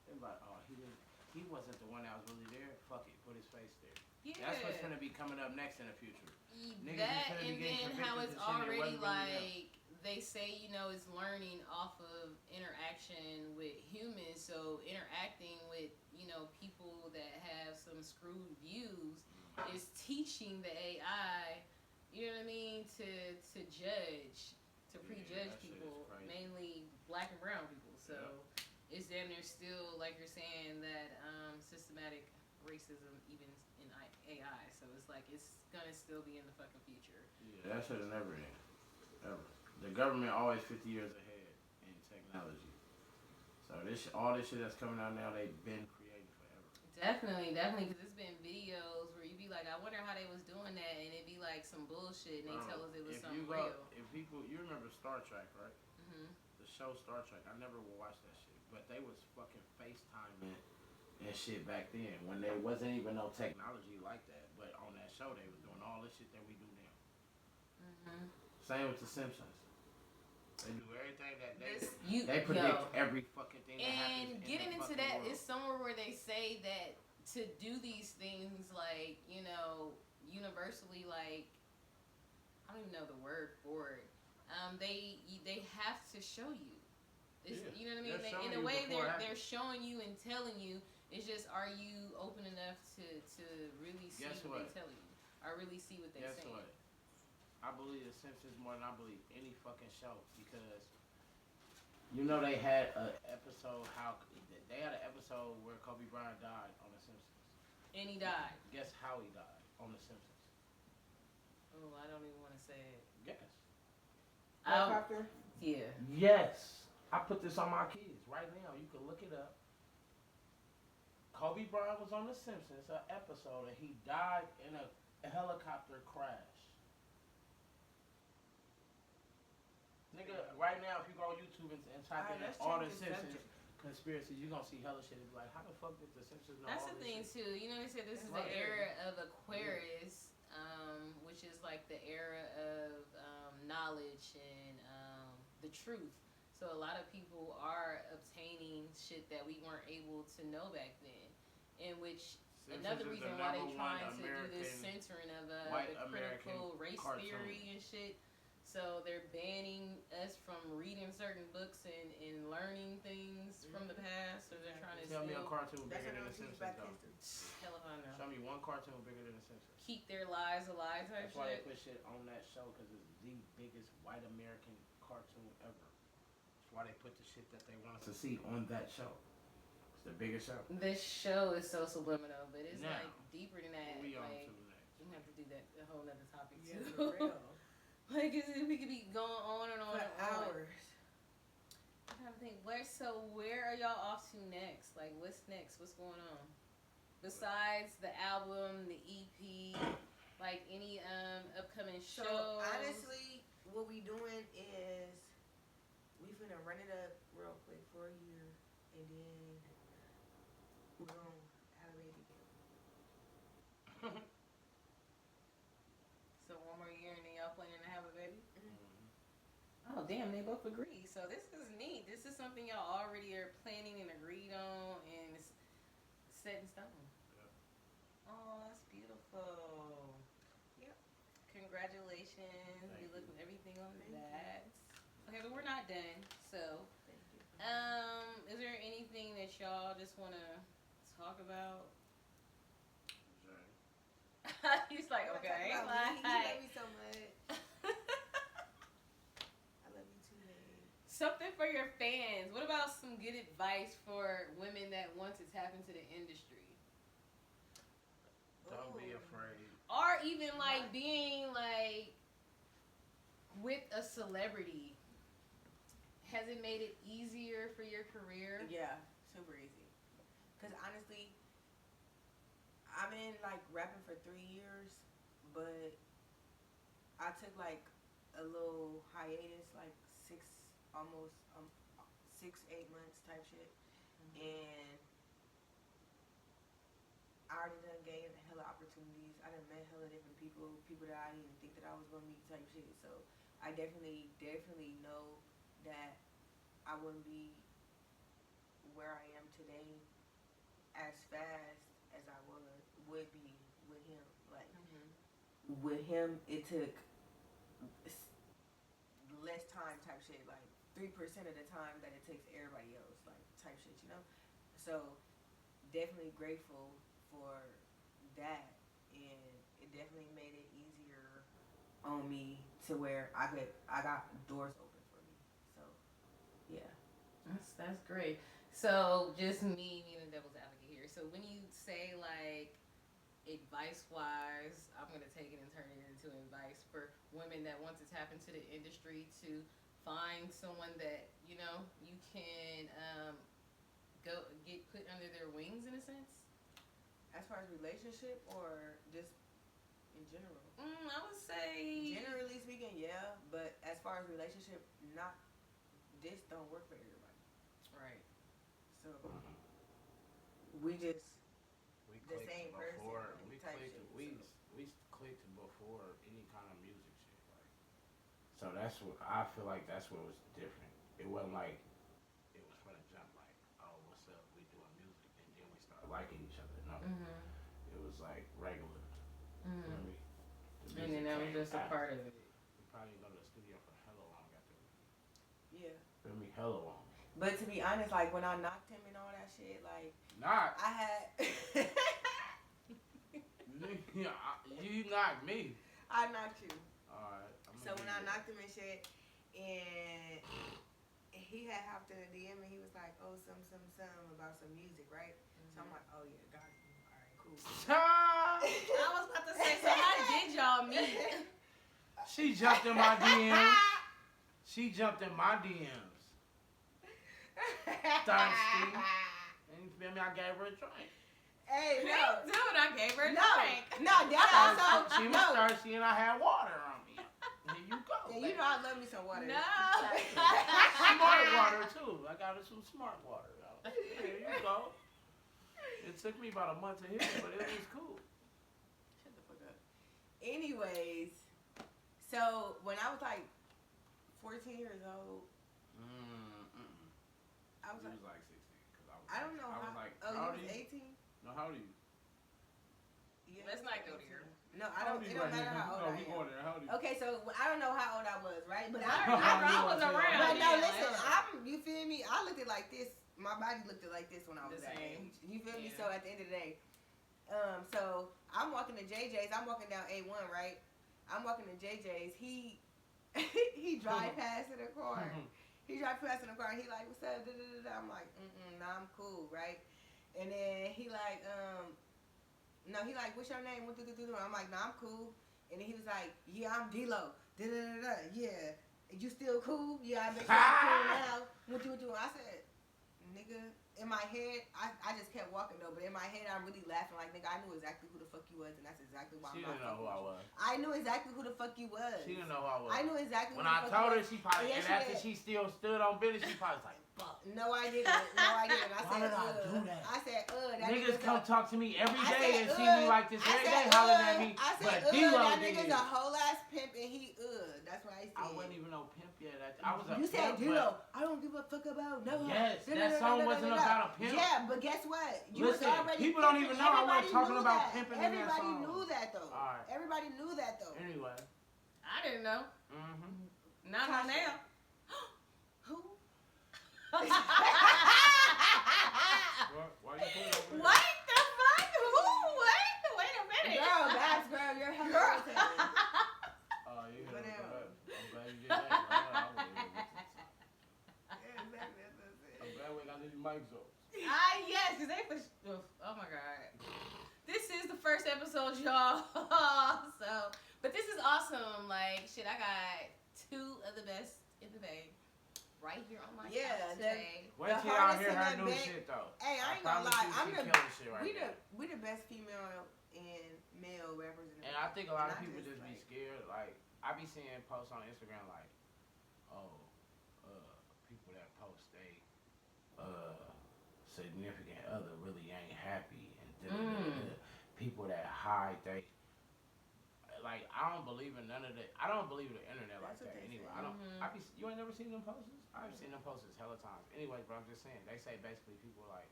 They're like, oh, he wasn't the one that was really there. Fuck it, put his face there. Yeah. That's what's gonna be coming up next in the future. That, and then how it's already like. They say, you know, it's learning off of interaction with humans. So interacting with, you know, people that have some screwed views is teaching the AI, you know what I mean, to judge, to prejudge people, mainly black and brown people. So it's then there's still, like you're saying, that systematic racism even in AI. So it's like it's gonna still be in the fucking future. Yeah, that should have never end. Ever. The government always 50 years ahead in technology. So all this shit that's coming out now, they've been creating forever. Definitely, because it's been videos where you be like, I wonder how they was doing that, and it be like some bullshit, and they tell us it was something real. If people, you remember Star Trek, right? Mm-hmm. The show Star Trek. I never watched that shit, but they was fucking FaceTiming and shit back then when there wasn't even no technology like that. But on that show, they was doing all this shit that we do now. Mm-hmm. Same with the Simpsons. They do everything that they predict every fucking thing that happens. And getting into that world. is somewhere where they say that to do these things, like, you know, universally, like, I don't even know the word for it. They have to show you. You know what I mean? In a way, they're showing you and telling you. It's just, are you open enough to really see what they tell you? Or really see what they're saying? Guess what? I believe The Simpsons more than I believe any fucking show, because you know they had an episode where Kobe Bryant died on The Simpsons. And he died. Guess how he died on The Simpsons? Oh, I don't even want to say it. Guess. Helicopter? Yeah. Yes. I put this on my kids right now. You can look it up. Kobe Bryant was on The Simpsons, an episode, and he died in a helicopter crash. Nigga, right now, if you go on YouTube and type in all the Simpsons conspiracies, you're gonna see hella shit. It's like, how the fuck did the Simpsons know That's all the this thing, shit? too. You know, they said this is the era of Aquarius, which is like the era of knowledge and the truth. So a lot of people are obtaining shit that we weren't able to know back then. In which, another reason why they're trying to do this censoring of the critical race theory and shit. So they're banning us from reading certain books and learning things from the past. So they're trying to tell me a cartoon bigger than The Simpsons, though. Hell if I know. Show me one cartoon bigger than The Simpsons. Keep their lives alive type shit. That's why they put shit on that show, because it's the biggest white American cartoon ever. That's why they put the shit that they want us to see on that show. It's the biggest show. This show is so subliminal, but it's like deeper than that. What we on like, to next? We have to do that a whole other topic too. Yeah, for real. Like, we could be going on and on for hours. I'm trying to think. Where are y'all off to next? Like, what's next? What's going on? Besides the album, the EP, like any upcoming shows? So honestly, what we doing is we finna run it up real quick for a year, and then we're gonna have a baby again. So one more year, and then y'all planning to have a baby? Mm-hmm. Oh damn, they both agree. So this is neat. This is something y'all already are planning and agreed on, and it's set in stone. Yep. Oh, that's beautiful. Yep. Congratulations. Thank You look you. everything on that. Okay, but we're not done. So, Thank you. is there anything that y'all just want to talk about? He's like, okay. You love me so much. I love you too, man. Something for your fans. What about some good advice for women that want to tap into the industry? Don't be afraid. Or even like being like with a celebrity. Has it made it easier for your career? Yeah, super easy. Cause honestly, I've been like rapping for 3 years, but I took like a little hiatus, like 6, 8 months type shit, and I already done gained hella opportunities. I done met hella different people that I didn't even think that I was gonna meet type shit. So I definitely know that I wouldn't be where I am today as fast as I would be with him. Like with him, it took less time type shit. Like 3% of the time that it takes everybody else, like type shit, you know. So definitely grateful for that, and it definitely made it easier on me to where I got doors open for me. So yeah, that's great. So just me being a devil's advocate here. So when you say like advice wise, I'm gonna take it and turn it into advice for women that want to tap into the industry to find someone that you know you can go get put under their wings in a sense. As far as relationship or just in general? I would say generally speaking, yeah. But as far as relationship, not this don't work for everybody. Right. So we just We the clicked same before. person. We Type clicked. shit, We clicked before any kind of music shit. Like, so that's what I feel like. That's what was different. It wasn't like it was from the jump. Like, oh, what's up? We doing music, and then we started liking each other. No, it was like regular. You know what I mean? And then that was just a part of it. We probably didn't go to the studio for hella long after. Yeah. Feel me? Hella long. But to be honest, like when I knocked him and all that shit, like Not. I had. You knocked me. I knocked you. Alright. So when I knocked him and shit, and he had hopped in a DM and he was like, "Oh, some about some music, right?" So I'm like, "Oh yeah, got it. All right, cool." I was about to say, so how did y'all meet? She jumped in my DMs. She jumped in my DMs. Thirsty. And you feel me? I gave her a drink. Hey, no. Dude, I gave her a No, drink. no, that also. She was thirsty and I had water on me. Here you go. Yeah, you know I love me some water. No. Smart water too. I got her some smart water. Here you go. It took me about a month to hit it, but it was cool. Shut the fuck up. Anyways, so when I was like 14 years old, I was like 16. Cause I don't know I how. was like, Oh, how you old was are you? 18? No, how old are you? Yeah, Let's not go there. No, I don't. It don't matter how old I am. Going there. How old are you? Okay, so I don't know how old I was, right? But I was around. But no, Yeah, listen, like, you feel me? I looked at like this. My body looked at like this when I was The that same. age. You feel me? Yeah. So at the end of the day, so I'm walking to JJ's. I'm walking down A1, right? I'm walking to JJ's. He drive past in the car. He drive past in the car. And he like, "What's up?" I'm like, "Nah, I'm cool, right?" And then he like, no, he like, "What's your name?" I'm like, "Nah, I'm cool." And then he was like, "Yeah, I'm Dlo. Yeah. You still cool? Yeah, I bet you I'm cool now. What? I said, nigga, in my head, I just kept walking though, but in my head, I'm really laughing like, nigga, I knew exactly who the fuck you was, and that's exactly why She I'm not didn't know who I was. I knew exactly who the fuck you was. She didn't know who I was. I knew exactly when who the I fuck told you her, was. she probably, Yes, and after she still stood on business, she probably was like, fuck. No, I didn't. I said, Why did I do that? I said, that niggas come a, talk to me every I day said, and see me like this every day hollering at me. I said, but Dlo that did. nigga's a whole ass pimp and he, That's what I said. I wasn't even no pimp yet. I was a You said, pimp, Dlo, I don't give a fuck about no. Yes, that song wasn't about a pimp. Yeah, but guess what? You Listen, was already people don't even know I wasn't talking about pimping in that Everybody song. knew that though. All right. Everybody knew that though. Anyway. I didn't know. Not Tasha. now. Who? Why you putting it over there? What the fuck? Who? Wait a minute. Girl, you're hella irritating. Oh, yeah. Whatever. I'm glad you did that. I'm glad we got these mics off. Yes, because they for oh my god. This is the first episode, y'all. But this is awesome. Like, shit, I got two of the best in the bag right here on my couch today. Wait till y'all hear her new shit, though. Hey, I ain't gonna lie. We the best female and male rappers in the And I think a lot of and people just be scared. Like, I be seeing posts on Instagram like, people that post they significant other really ain't happy, and people that hide they. Like, I don't believe in none of that. I don't believe in the internet like that. Anyway, I don't. You ain't never seen them posts? I've seen them posts hella times. Anyway, but I'm just saying they say basically people like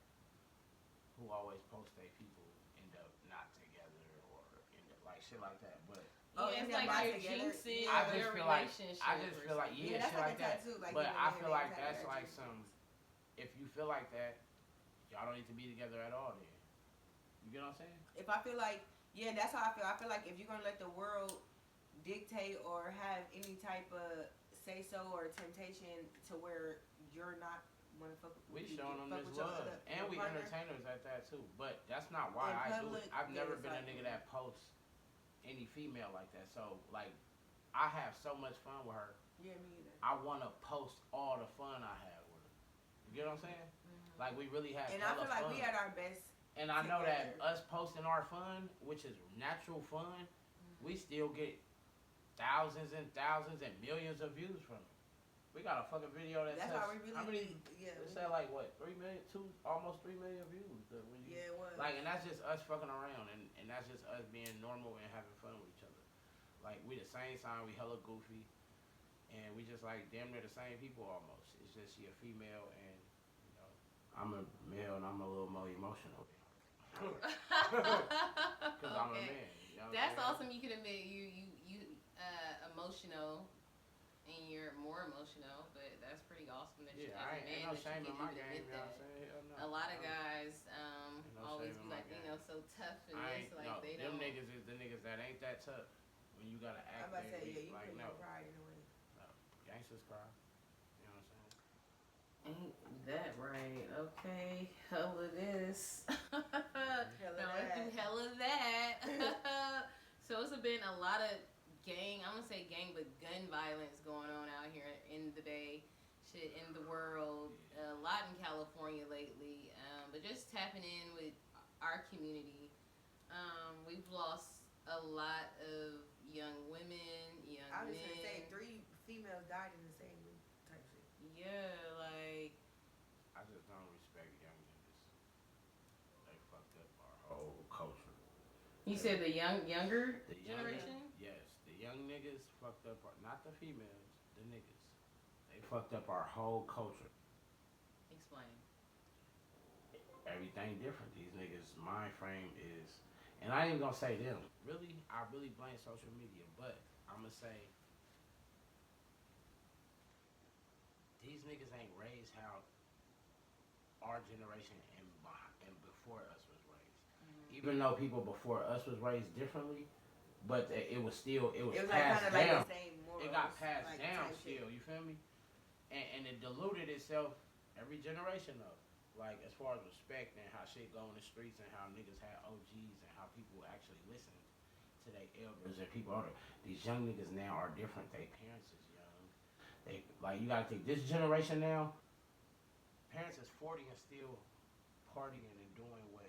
who always post they people end up not together or end up like shit like that. But it's like you're jinxing your relationship. I just feel like shit like that. But I feel like that's like some. If you feel like that, y'all don't need to be together at all. Then you get what I'm saying? If I feel like. Yeah, that's how I feel. I feel like if you're gonna let the world dictate or have any type of say so or temptation to where you're not wanna fuck with we showing them this love, and we entertainers at that too. But that's not why I do it. I've never been a nigga that posts any female like that. So like, I have so much fun with her. Yeah, me either. I wanna post all the fun I have with her. You get what I'm saying? Like we really have. And I feel like fun. we had our best And I know that us posting our fun, which is natural fun, we still get thousands and thousands and millions of views from it. We got a fucking video that's why we really how many? Yeah. It said like what, 3 million, almost 3 million views. Yeah, it was. Like, and that's just us fucking around, and that's just us being normal and having fun with each other. Like, we the same sign, we hella goofy, and we just like damn near the same people almost. It's just she a female, and you know, I'm a male, and I'm a little more emotional. Because I'm a man. You know that's awesome. You can admit you emotional. And you're more emotional, but that's pretty awesome that you as a man no that shame you in my can game, admit you know that. what I'm saying? No. A lot of guys always be like, game. you know, so tough and this, like they them don't. niggas is the niggas that ain't that tough. When you gotta act I'm about to say, weak, you like put no. your pride in a way. No, gangsters cry. You know what I'm saying? Ain't that right? Okay, hella this. Hella that. Do hella that. So it's been a lot of gang, I'm gonna say gang, but gun violence going on out here in the Bay, shit in the world, a lot in California lately, but just tapping in with our community. We've lost a lot of young women, young men. I was gonna say 3 females died in the same week type shit. Yeah, like. I just don't respect young niggas. They fucked up our whole culture. You said the younger generation? Yes. Young niggas fucked up, not the females, the niggas. They fucked up our whole culture. Explain. Everything different. These niggas' mind frame is, and I ain't gonna say them. Really, I really blame social media, but I'm gonna say these niggas ain't raised how our generation and before us was raised. Mm-hmm. Even though people before us was raised differently. But it was passed like down. the same morals, it got passed like down still, you feel me? And it diluted itself every generation though. Like as far as respect and how shit go in the streets and how niggas had OGs and how people actually listen to their elders and people older. These young niggas now are different. Their parents is young. They like you gotta think this generation now, parents is 40 and still partying and doing what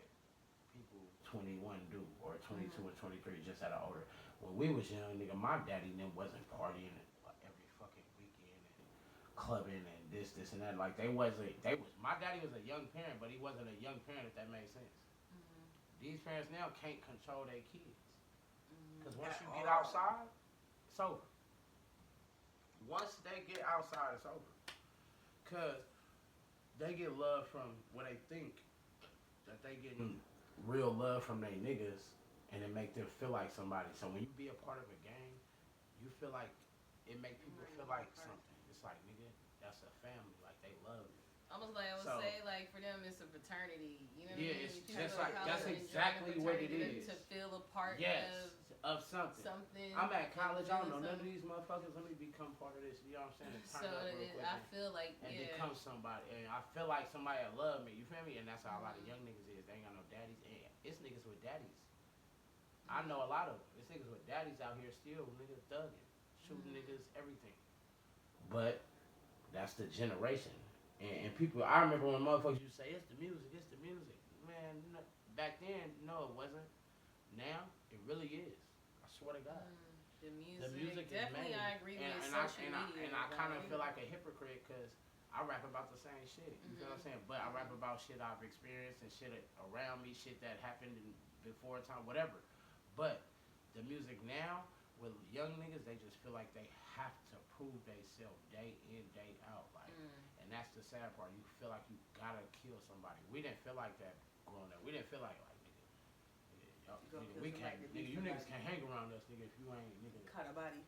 people 21 do or 22 or 23 just at an older. When we was young, nigga, my daddy and them wasn't partying every fucking weekend and clubbing and this and that. Like my daddy was a young parent, but he wasn't a young parent if that made sense. Mm-hmm. These parents now can't control their kids. Because once you get outside, it's over. Once they get outside, it's over. Because they get love from what they think that they getting real love from their niggas, and it make them feel like somebody. So when you be a part of a gang, you feel like it make people feel like something. It's like, nigga, that's a family. Like they love you. Almost like I would say, like for them, it's a fraternity. You know what I mean? It's just like that's exactly what it is. To feel a part of something. I'm at college. I don't know none of these motherfuckers. Let me become part of this. You know what I'm saying? So I feel like and become somebody. And I feel like somebody that love me. You feel me? And that's how a lot of young niggas is. They ain't got no daddies. And it's niggas with daddies. I know a lot of them. It's niggas with daddies out here still, niggas thugging, shooting niggas, everything. But that's the generation. And people, I remember when motherfuckers used to say, it's the music. Man, back then, no, it wasn't. Now, it really is. I swear to God. The music definitely, is I agree with social media. And I kind of feel like a hypocrite because I rap about the same shit. You feel what I'm saying? But I rap about shit I've experienced and shit around me, shit that happened before time, whatever. But the music now, with young niggas, they just feel like they have to prove themselves day in, day out. Like, and that's the sad part. You feel like you gotta kill somebody. We didn't feel like that growing up. We didn't feel like nigga, we can't, nigga, you niggas can't hang around us, nigga, if you ain't, nigga. Cut a body.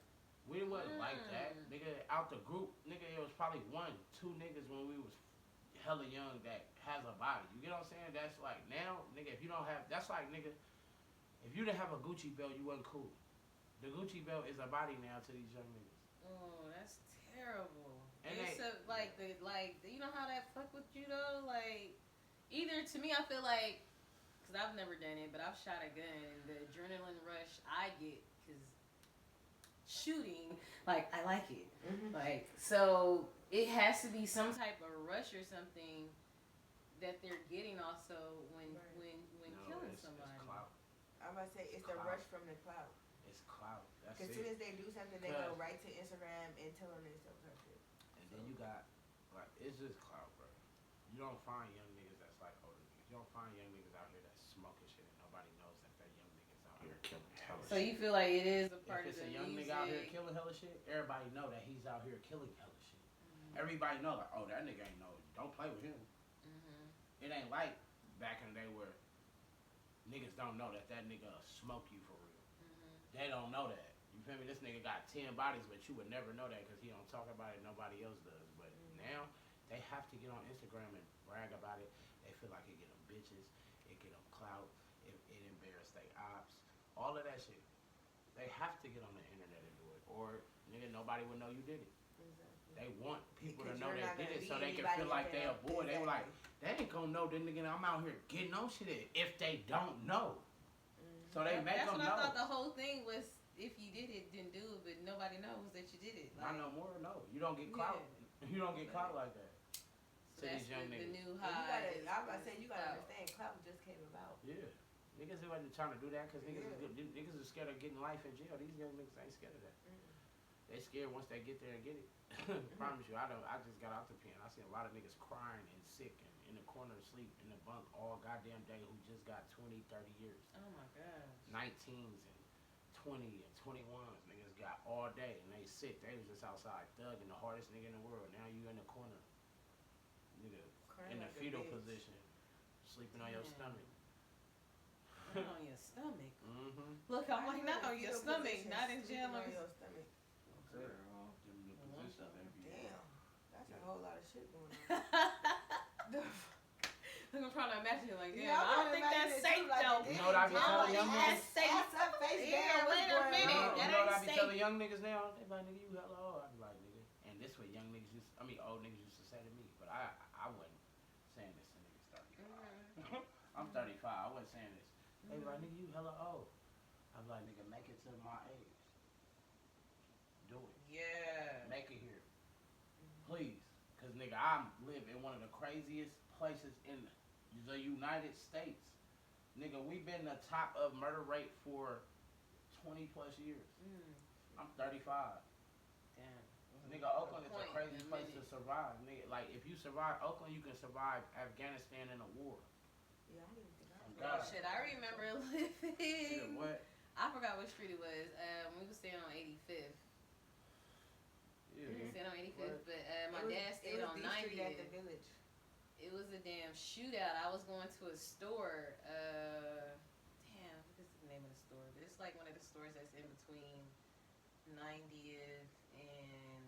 We wasn't like that, nigga. Out the group, nigga, it was probably 1, 2 niggas when we was hella young that has a body. You get what I'm saying? That's like now, nigga. If you don't have, that's like, nigga. If you didn't have a Gucci belt, you wasn't cool. The Gucci belt is a body now to these young niggas. Oh, that's terrible. And it's you know how that fuck with you though? Like, either to me, I feel like, because I've never done it, but I've shot a gun, and the adrenaline rush I get, because shooting, like, I like it. Like, so it has to be some type of rush or something that they're getting also when killing it's somebody. clout. I'm about to say it's the rush from the clout. It's clout. That's it. As soon as they do something, they go right to Instagram and tell them themselves that shit. And then you got, like, it's just clout, bro. You don't find young niggas that's like older niggas. You don't find young niggas out here that's smoking shit and nobody knows that they're young niggas out here killing hella shit. So you feel like it is a part of the music. If it's a young nigga out here killing hella shit, everybody know that he's out here killing hella shit. Everybody know, like, oh, that nigga ain't know. Don't play with him. It ain't like back in the day where niggas don't know that nigga smoke you for real. They don't know that. You feel me? This nigga got 10 bodies, but you would never know that because he don't talk about it. Nobody else does. But now they have to get on Instagram and brag about it. They feel like it get them bitches, it get them clout, it embarrass their ops, all of that shit. They have to get on the internet and do it, or nigga, nobody would know you did it. They want people to know they did it so they can feel like they a boy. They were like, they ain't gonna know this nigga. I'm out here getting on shit if they don't know. So they make them know. That's what I thought the whole thing was. If you did it, then do it, but nobody knows that you did it. Like, not no more. No, you don't get clout. Yeah. You don't get clout like that. So that's the new high. I'm about to say you gotta understand, clout just came about. Yeah, niggas who wasn't trying to do that because niggas are scared of getting life in jail. These young niggas ain't scared of that. They scared once they get there and get it. Promise you, I just got out the pen. I see a lot of niggas crying and sick and in the corner asleep in the bunk all goddamn day who just got 20, 30 years. Oh my gosh. 19s and 20 and 21s. Niggas got all day and they sick. They was just outside thugging, the hardest nigga in the world. Now you in the corner. Nigga in the fetal position. Sleeping on your stomach. On your stomach? Look, I'm like, not on your stomach. Not in jail on your stomach. Damn, that's a whole lot of shit going on. I'm trying to imagine it like, yeah, I don't think that's safe though. You know what I be telling young niggas? Yeah, wait a minute. You know what I be telling young niggas now? They be like, nigga, you hella old. I be like, nigga. And this what young niggas old niggas used to say to me. But I wasn't saying this to niggas 35. I'm 35. I wasn't saying this. They be like, nigga, you hella old. I be like, nigga, make it to my age. Do it. Yeah. Make it here. Please. Because, nigga, I live in one of the craziest places in the United States. Nigga, we've been the top of murder rate for 20 plus years. I'm 35. Damn. Nigga, Oakland is a crazy place to survive. Nigga, like, if you survive Oakland, you can survive Afghanistan in a war. Yeah, I didn't think Oh, shit, I remember living. What? I forgot what street it was. We was staying on 85th. Yeah. We was staying on 85th, but my dad stayed on 90th. At the village. It was a damn shootout. I was going to a store. Damn, what is the name of the store? But it's like one of the stores that's in between 90th and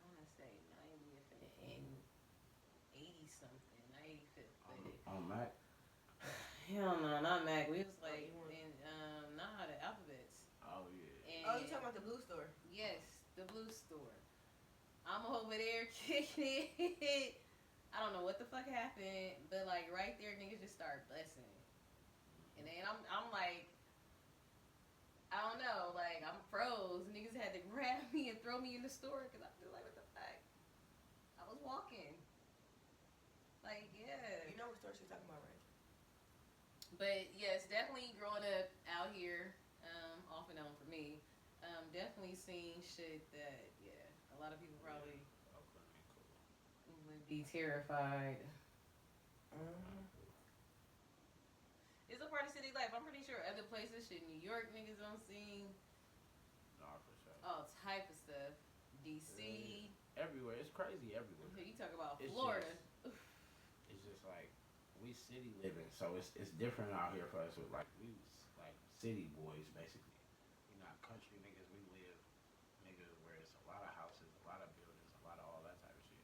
I want to say 90th and 80 something, 95th. On Mac? Hell no, not Mac. We was like in the Alphabets. Oh yeah. And you talking about the blue store? Yes, the blue store. I'm over there kicking it. I don't know what the fuck happened, but like right there, niggas just start blessing. And then I'm like, I don't know, like I'm froze. Niggas had to grab me and throw me in the store because I feel like, what the fuck? I was walking. Like, yeah. You know what store she's talking about, right? But yes, definitely growing up out here, off and on for me, definitely seeing shit that, yeah, a lot of people probably would be terrified. It's a part of city life. I'm pretty sure other places, shit, New York niggas don't see. Nah, for sure. All type of stuff. DC. Everywhere. It's crazy everywhere. You talk about Florida. It's just like, we city living, so it's different out here for us. Like, we like city boys, basically. We're not country niggas. We live, niggas, where it's a lot of houses, a lot of buildings, a lot of all that type of shit.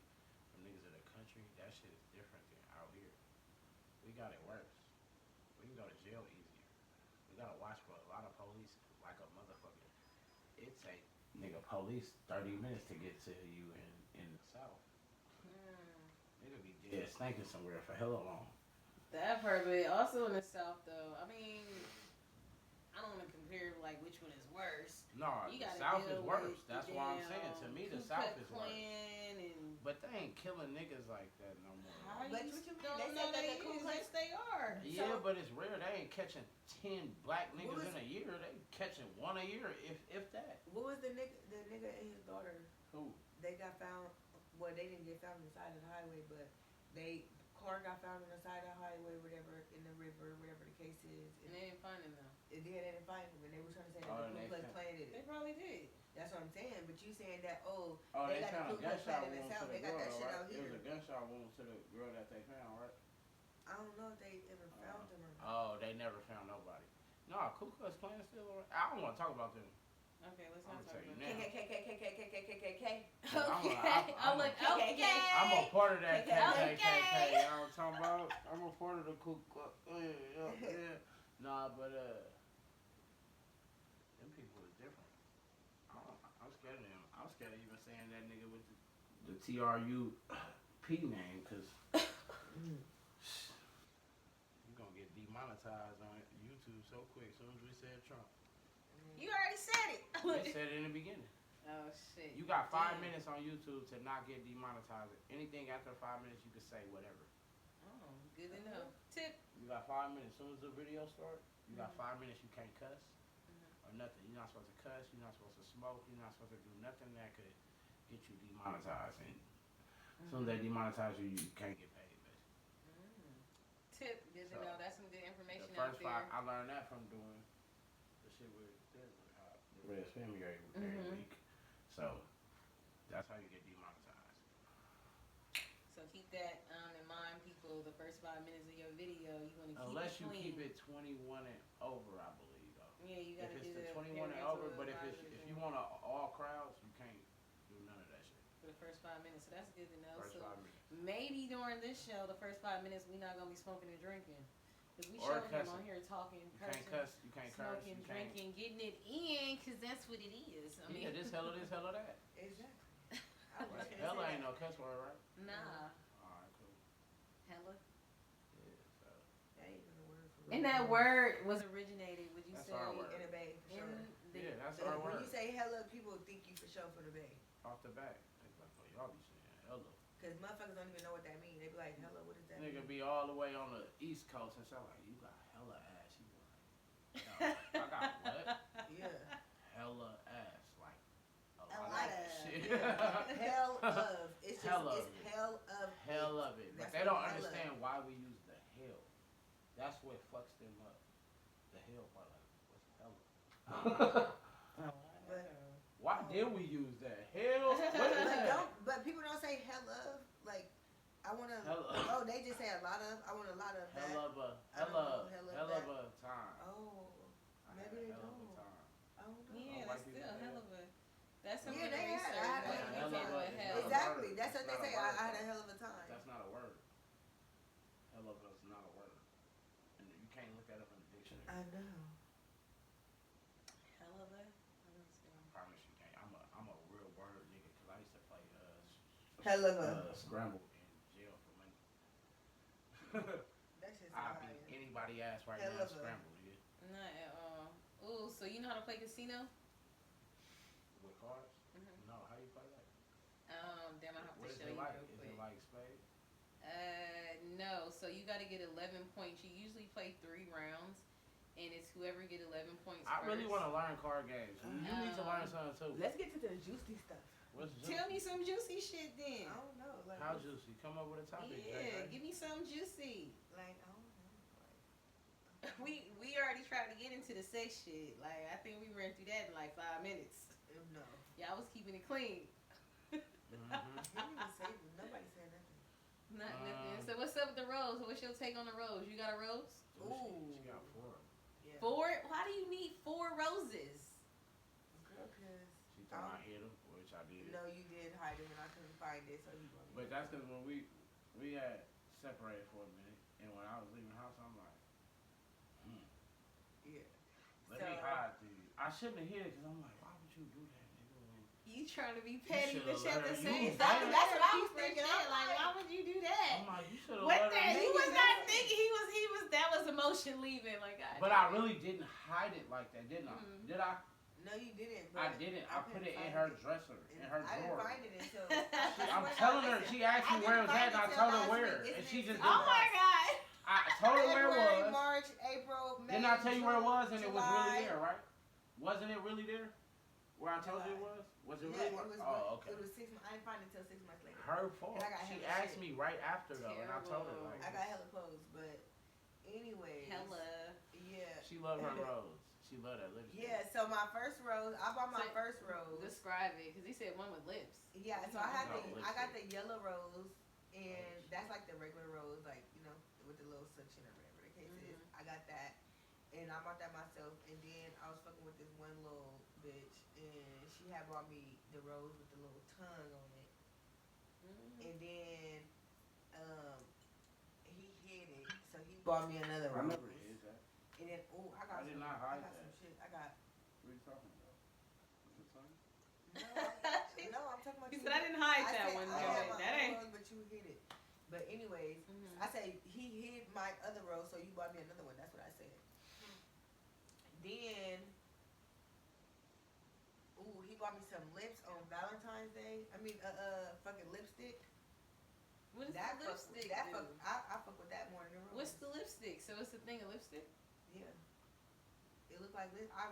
From niggas in the country, that shit is different than out here. We got it worse. We can go to jail easier. We gotta watch for a lot of police like a motherfucker. It take nigga police 30 minutes to get to you in the South. Nigga be dead stinking somewhere for hella long. That part, but also in the South though. I mean, I don't want to compare like which one is worse. No, the South is worse. That's why I'm saying. To me, the South is worse. And But they ain't killing niggas like that no more. How But you what you mean? don't They know said that they the Ku is? Klux- Yes, they are. Yeah, So- but it's rare. They ain't catching 10 black niggas was- in a year. They catching one a year, if that. What was the nigga and his daughter? Who? They got found. Well, they didn't get found on the side of the highway, but car got found on the side of the highway, whatever, in the river, whatever the case is. And they didn't find him though. They didn't find him, and they were trying to say that Oh, the and Ku Klux they Klan did They it. probably did. That's what I'm saying. But you saying that They got found the a Ku Klux gunshot Klan in the wound to South, the they got girl, that shit right? out It here. was a gunshot wound to the girl that they found, right? I don't know if they ever found him or not. Oh, they never found nobody. No, Ku Klux Klan still around. I don't want to talk about them. Okay, let's I'm not gonna talk tell you about now. KKKKKKKKKK. I'm like, okay. I'm a part of that Okay. KKK. You know what I'm talking about? I'm a part of the Ku Klux. Yeah. Nah, but them people is different. I'm scared of them. I'm scared of even saying that nigga with the TRUP name, cause you gonna get demonetized on YouTube so quick. As soon as we said Trump, You already said it. we said it in the beginning. Oh shit. You got 5 Damn. minutes on YouTube to not get demonetized. Anything after 5 minutes, you can say whatever. Oh, good to know. Tip. You got 5 minutes. As soon as the video starts, you got 5 minutes. You can't cuss or nothing. You're not supposed to cuss. You're not supposed to smoke. You're not supposed to do nothing that could get you demonetized. And as soon as they demonetize you, you can't get paid. Basically. Tip. Good to So, know. That's some good information The first out there. 5, I learned that from doing the shit with the Red Family every week. So that's how you get demonetized. So keep that in mind, people. The first 5 minutes of your video, you want to keep Unless it you clean. keep it 21 and over, I believe, though. Yeah, you gotta If do it's the the 21 and parental over, but if advisory you want all crowds, you can't do none of that shit. for the first 5 minutes. So that's good to know. First So 5 minutes. maybe during this show, the first 5 minutes, we're not gonna be smoking and drinking. Because we Or showed him cussing. on here talking, You can't cursing, cuss, you can't curse, smoking, you can't. drinking, getting it in, because that's what it is. I mean, Yeah, this hella that. Exactly. I was gonna Hella say ain't that. no cuss word, right? nah, Alright, cool. hella. Yeah, so. That ain't even a word for And real. that word was originated, would you That's say? our word. In the Bay, for In sure. the, Yeah, that's So our when word. you say hella, people think you for sure from the Bay. Off the back. They like, oh, y'all be saying hella. Because motherfuckers don't even know what that means. They be like, hella, what does that mean? Nigga be all the way on the East Coast and sound like, you got hella ass. You be like, yo, I got what? Yeah. Hella ass. Like, a A lot lot of of. shit. Hell of. It's just, Hell of it's it. hell of Hell of it. But That's they what don't hell understand why we use the hell. That's what fucks them up. The hell part. Like, what's hella? But, Why did we use that? Hell? What is that? but people don't say hell of. Like, I want to. Hell of. Oh, they just say a lot of. I want a lot of that. Hell of a, I don't know, hell of hell that. of a time. Oh. I had Maybe a they hell of a don't. time. I don't know. Yeah, Oh, that's white still a people hell say of a. That's Yeah, something they to had. research. I had What a you hell mean of by a- hell? Exactly. Exactly. That's what It's they not a say. word, I had a though. hell of a time. That's not a word. Hell of a is not a word. And you can't look that up in the dictionary. I know. Hell of a. Let me see. I promise you can't. I'm a real word nigga because I used to play Hell of a. Scramble in jail for money. That's just I'll lying. beat anybody ass right Hell now of a- Scramble, nigga. Not at all. Ooh, so you know how to play casino? With cards? Mhm. No, how you play that? Damn, I have What to is show it you like? real Is quick. it like spade? No. So you got to get 11 points. You usually play 3 rounds, and it's whoever get 11 points I really first. want to learn card games. You need to learn something too. Let's get to the juicy stuff. What's Tell me juicy? some juicy shit then. I don't know. Like, How juicy? Come up with a topic. Yeah, Jay. give me some juicy. Like, I don't know. We already tried to get into the sex shit. Like I think we ran through that in like 5 minutes. No. Y'all was keeping it clean. Mhm. You didn't even say nobody said nothing. Not nothing. So what's up with the rose? What's your take on the rose? You got a rose? She got 4. Yeah. 4? Why do you need 4 roses? Girl, cause She thought I hit him, which I did. no, you did hide him and I couldn't find it, so you wanted. But that's because when we had separated for a minute, and when I was leaving the house, I'm like, Yeah. let So- me hide these. I shouldn't have hit it because I'm like, why would you do that, nigga? When You trying to be petty, shoulda but you at let the her same use time. that. That's what I was Keep her thinking. shit. I'm Like, like- why would you do that? I'm like, you should have What let the? her He use was it. not thinking. He was. That was emotion leaving. Like, God. But I really didn't hide it like that, didn't I? Mhm. Did I? No, you didn't. I But didn't. I put it in her dresser, in her I didn't drawer. find it until. I'm telling her. She asked me where it was at, and I told her where, and she just. Oh my God! I told her where it was. March, April, May. Didn't I tell you where it was, and July. it was really there, right? Wasn't it really there? Where I told you it was? Was it really? It was, oh, okay. It was 6 months. I didn't find it until 6 months later. Her fault. She asked shit. me right after though, and I told her like. I got hella clothes, but anyway. Hella. Yeah. She loved her rose. She loved that lipstick. Yeah. So my first rose, I bought my first rose. Describe it, because he said one with lips. Yeah. So I had I got the lipstick. yellow rose, and that's like the regular rose, like with the little suction or whatever the case is. I got that, and I bought that myself. And then I was fucking with this one little bitch, and she had bought me the rose with the little tongue on it. And then he hid it, so he bought me another I rose. remember it is that. And then I did not hide that. some shit. I got. What are you talking about? What's your son? No, I'm talking about. He said I didn't hide that one. I had my That ain't. rose, but you hid it. But anyways, I say he hid my other rose, so you bought me another one. That's what I said. Then, he bought me some lips on Valentine's Day. I mean, fucking lipstick. What is That the lipstick? I fuck with that more than the rose. What's the lipstick? So it's a thing of lipstick? Yeah. It looked like lip. I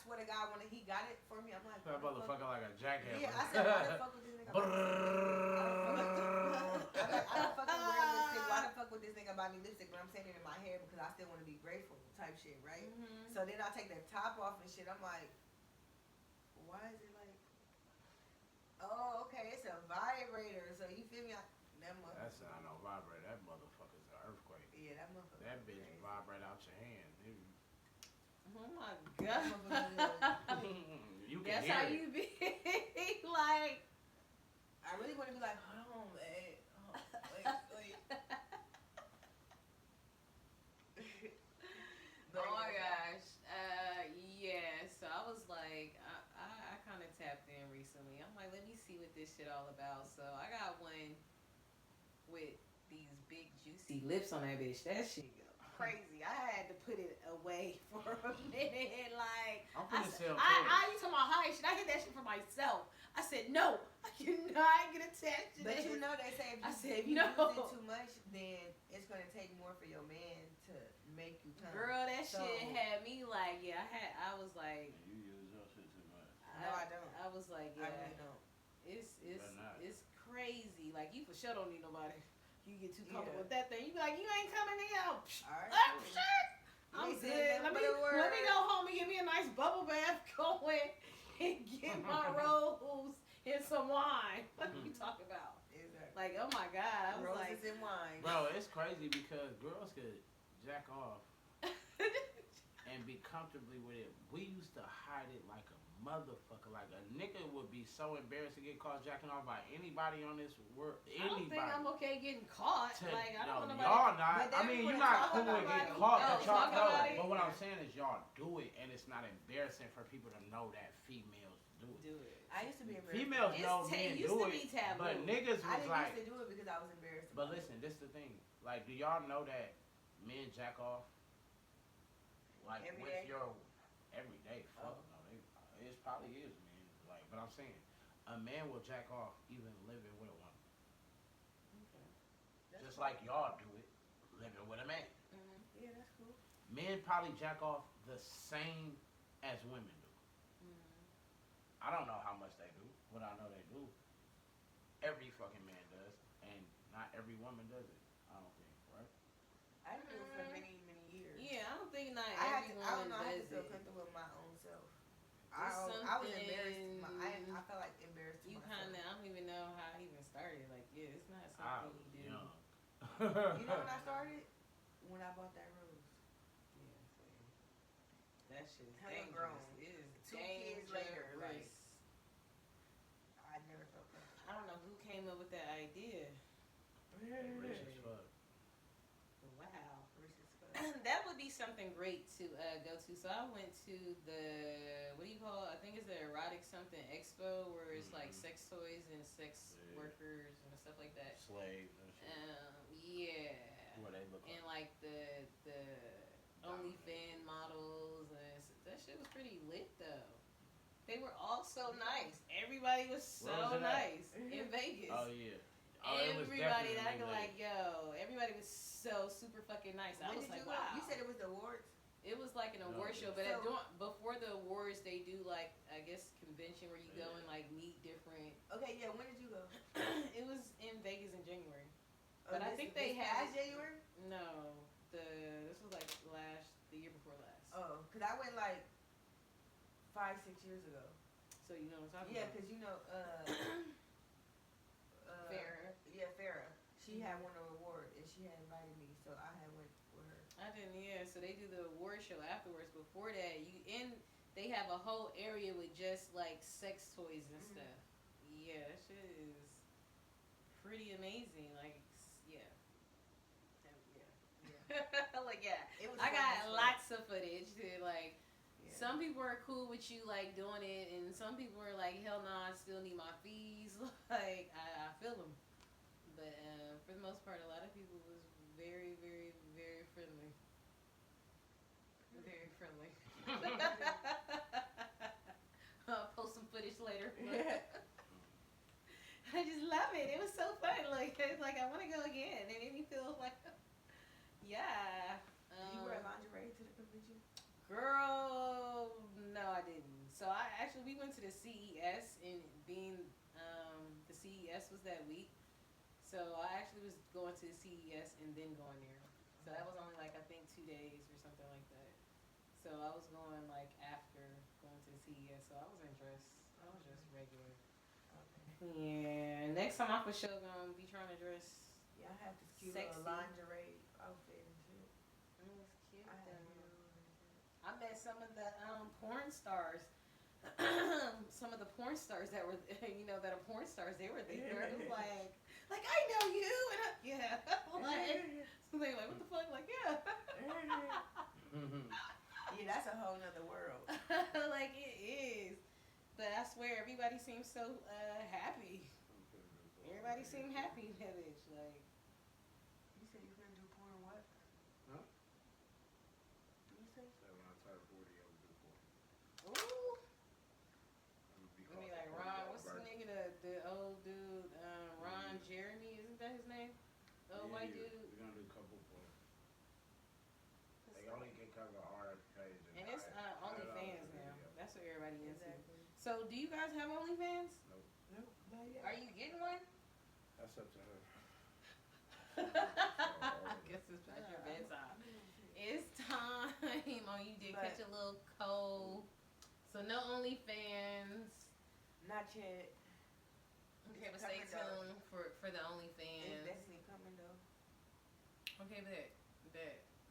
swear to God, when he got it for me, I'm like, That motherfucker like a jackhammer. yeah, I said, why the fuck with this nigga? I don't fucking wear lipstick. Why the fuck with this nigga buy me lipstick? But I'm saying it in my hair because I still want to be grateful type shit, right? So then I take the top off and shit. I'm like, why is it like? Oh, okay, it's a vibrator. So you feel me? That motherfucker. That's not no vibrator. That motherfucker's an earthquake. Yeah, that motherfucker. That bitch vibrate out your hand. Oh my God. You can That's hear how it. you be. Like. I really want to be like, hold on, man. Wait. Oh my gosh. Yeah. So I was like, I kind of tapped in recently. I'm like, let me see what this shit all about. So I got one with these big juicy lips on that bitch. That shit go crazy. I had to put it away for a minute. Like, I'm finna sell you talking about high shit? I hit that shit for myself. I said no. I cannot get attached to But this. you know they say if you use it too much, then it's gonna take more for your man to make you come. Girl, that shit had me like, I was like, You use your shit too much. No, I don't. I was like, yeah, I really don't. It's crazy. Like, you for sure don't need nobody. You get too comfortable with Yeah. that thing. You be like, you ain't coming in out. Alright. I'm You good. said Let me go home and get me a nice bubble bath going and get my rose and some wine. What are you talking about? Exactly. Like, oh my God. I was Roses like, and wine. Bro, it's crazy because girls could jack off and be comfortably with it. We used to hide it like a motherfucker. Like a nigga would be so embarrassed to get caught jacking off by anybody on this world. I don't think I'm okay getting caught. Like, I don't want nobody. Y'all not. But I mean, you're wanna not talk cool with about getting it. caught, No, but y'all talk know about it. it. But what I'm saying is y'all do it, and it's not embarrassing for people to know that females do it. Do it. I used to be embarrassed. Females know men used do to it, be taboo. but niggas I was didn't like. used to do it because I was embarrassed. But listen, this is the thing. Like, do y'all know that men jack off? Like Every with day? your every day. Fuck no, it probably is, man. Like, but I'm saying, a man will jack off even living with a woman. Okay. Just like y'all do it, living with a man. Yeah, that's cool. Men probably jack off the same as women do. I don't know how much they do, but I know they do. Every fucking man does, and not every woman does it. I don't think, right? I didn't do it for many, many years. Yeah, I don't think not I everyone don't know. I had to does feel it. comfortable with my own self. It's I was something- embarrassed. I felt like embarrassed. You kind of, I don't even know how I even started. Like, yeah, it's not I something was you do. young. You know when I started? When I bought that rose. Yeah, see. That shit is Hella dangerous. grown. It is 2 kids later, like, dangerous. I never felt that. I don't know who came up with that idea. Rich as fuck. Wow. Rich as fuck. That would be something great to go to. So I went to the, what do you call it? I think it's the erotic something expo where it's like sex toys and sex workers and stuff like that. Slaves and shit. Yeah. What they look And like. like the OnlyFans models and that shit was pretty lit though. They were all so nice. Everybody was so nice in Vegas. Oh yeah. Everybody that I could like, yo, everybody was so super fucking nice. I was like, wow. You said it was the awards? It was like an award show, but before the awards, they do like, I guess, convention where you go and like meet different. Okay, yeah. When did you go? It was in Vegas in January. Oh, but I think they had January. No, this was like the year before last. Oh, because I went like 5-6 years ago. So you know what I'm talking about? Yeah, because you know, Farrah. Yeah, Farrah. She had won an award and she had invited me, so I had went with her. I didn't. Yeah, so they do the award show afterwards. Before that, they have a whole area with just like sex toys and stuff. Yeah, that shit is pretty amazing. Like, yeah. Like, yeah. I got lots of footage to like. Some people are cool with you like doing it, and some people are like, hell no, I still need my fees. Like, I feel them. But for the most part, a lot of people was very, very, very friendly. Very friendly. I'll post some footage later. I just love it. It was so fun. Like I want to go again. It made me feel like, yeah. Did you wear lingerie to the convention? Girl, no, I didn't. So we went to the CES, and being the CES was that week. So I actually was going to the CES and then going there. So that was only like I think 2 days or something like that. So I was going like after going to the CES. So I wasn't dressed. I was just regular. Okay. Yeah. Next time I'm for sure gonna be trying to dress. Yeah, I have this cute sexy lingerie outfit and shit. It was cute. I met some of the porn stars. Some of the porn stars that were, that are porn stars, they were there. It was like I know you, and yeah, like, so they like, what the fuck, like, yeah. Yeah, that's a whole nother world. Like it is, but I swear everybody seems so happy. Everybody seemed happy in that bitch, like. You said you couldn't do porn, what? Huh? What you say? So when I turned 40, I would do porn. Ooh. I mean, like Ron, what's the nigga, the old dude, Ron Jeremy, isn't that his name? The old white dude. We're gonna do couple porn. They only can cover our page. And it's OnlyFans now. That's what everybody into. Exactly. So, do you guys have OnlyFans? Nope. Nope, not yet. Are you getting one? That's up to her. I guess it's past your bedtime. It's time. Oh, you did catch a little cold. So, no OnlyFans. Not yet. Okay, but stay tuned for the OnlyFans. It's definitely coming though. Okay, bet.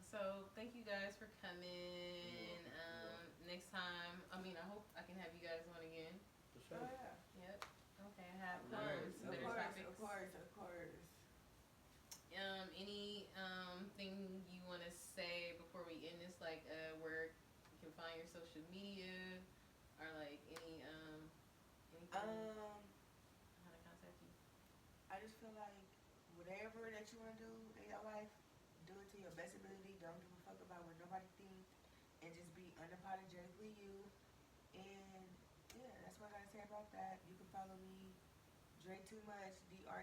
So thank you guys for coming. Next time, I hope I can have you guys on again. For sure. Oh yeah. Yep. Okay, have fun. Of course. Any thing you want to say before we end this, like where you can find your social media, or like anything? How to contact you? I just feel like whatever that you want to do in your life, do it to your best ability. Don't give a fuck about what nobody thinks, and just be unapologetically you. And yeah, that's what I gotta say about that. You can follow me, Drei2much, DREI_TOOMUCH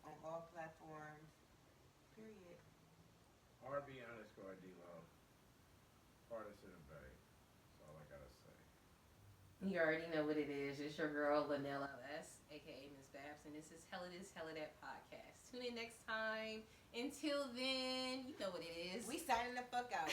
on all platforms. Period. RB_Dlo. Hardest in the Bay. That's all I gotta say. You already know what it is. It's your girl, Lynell LS, aka MizzBAPZ, and this is Hell It Is, Hell It That podcast. Tune in next time. Until then, you know what it is. We signing the fuck out.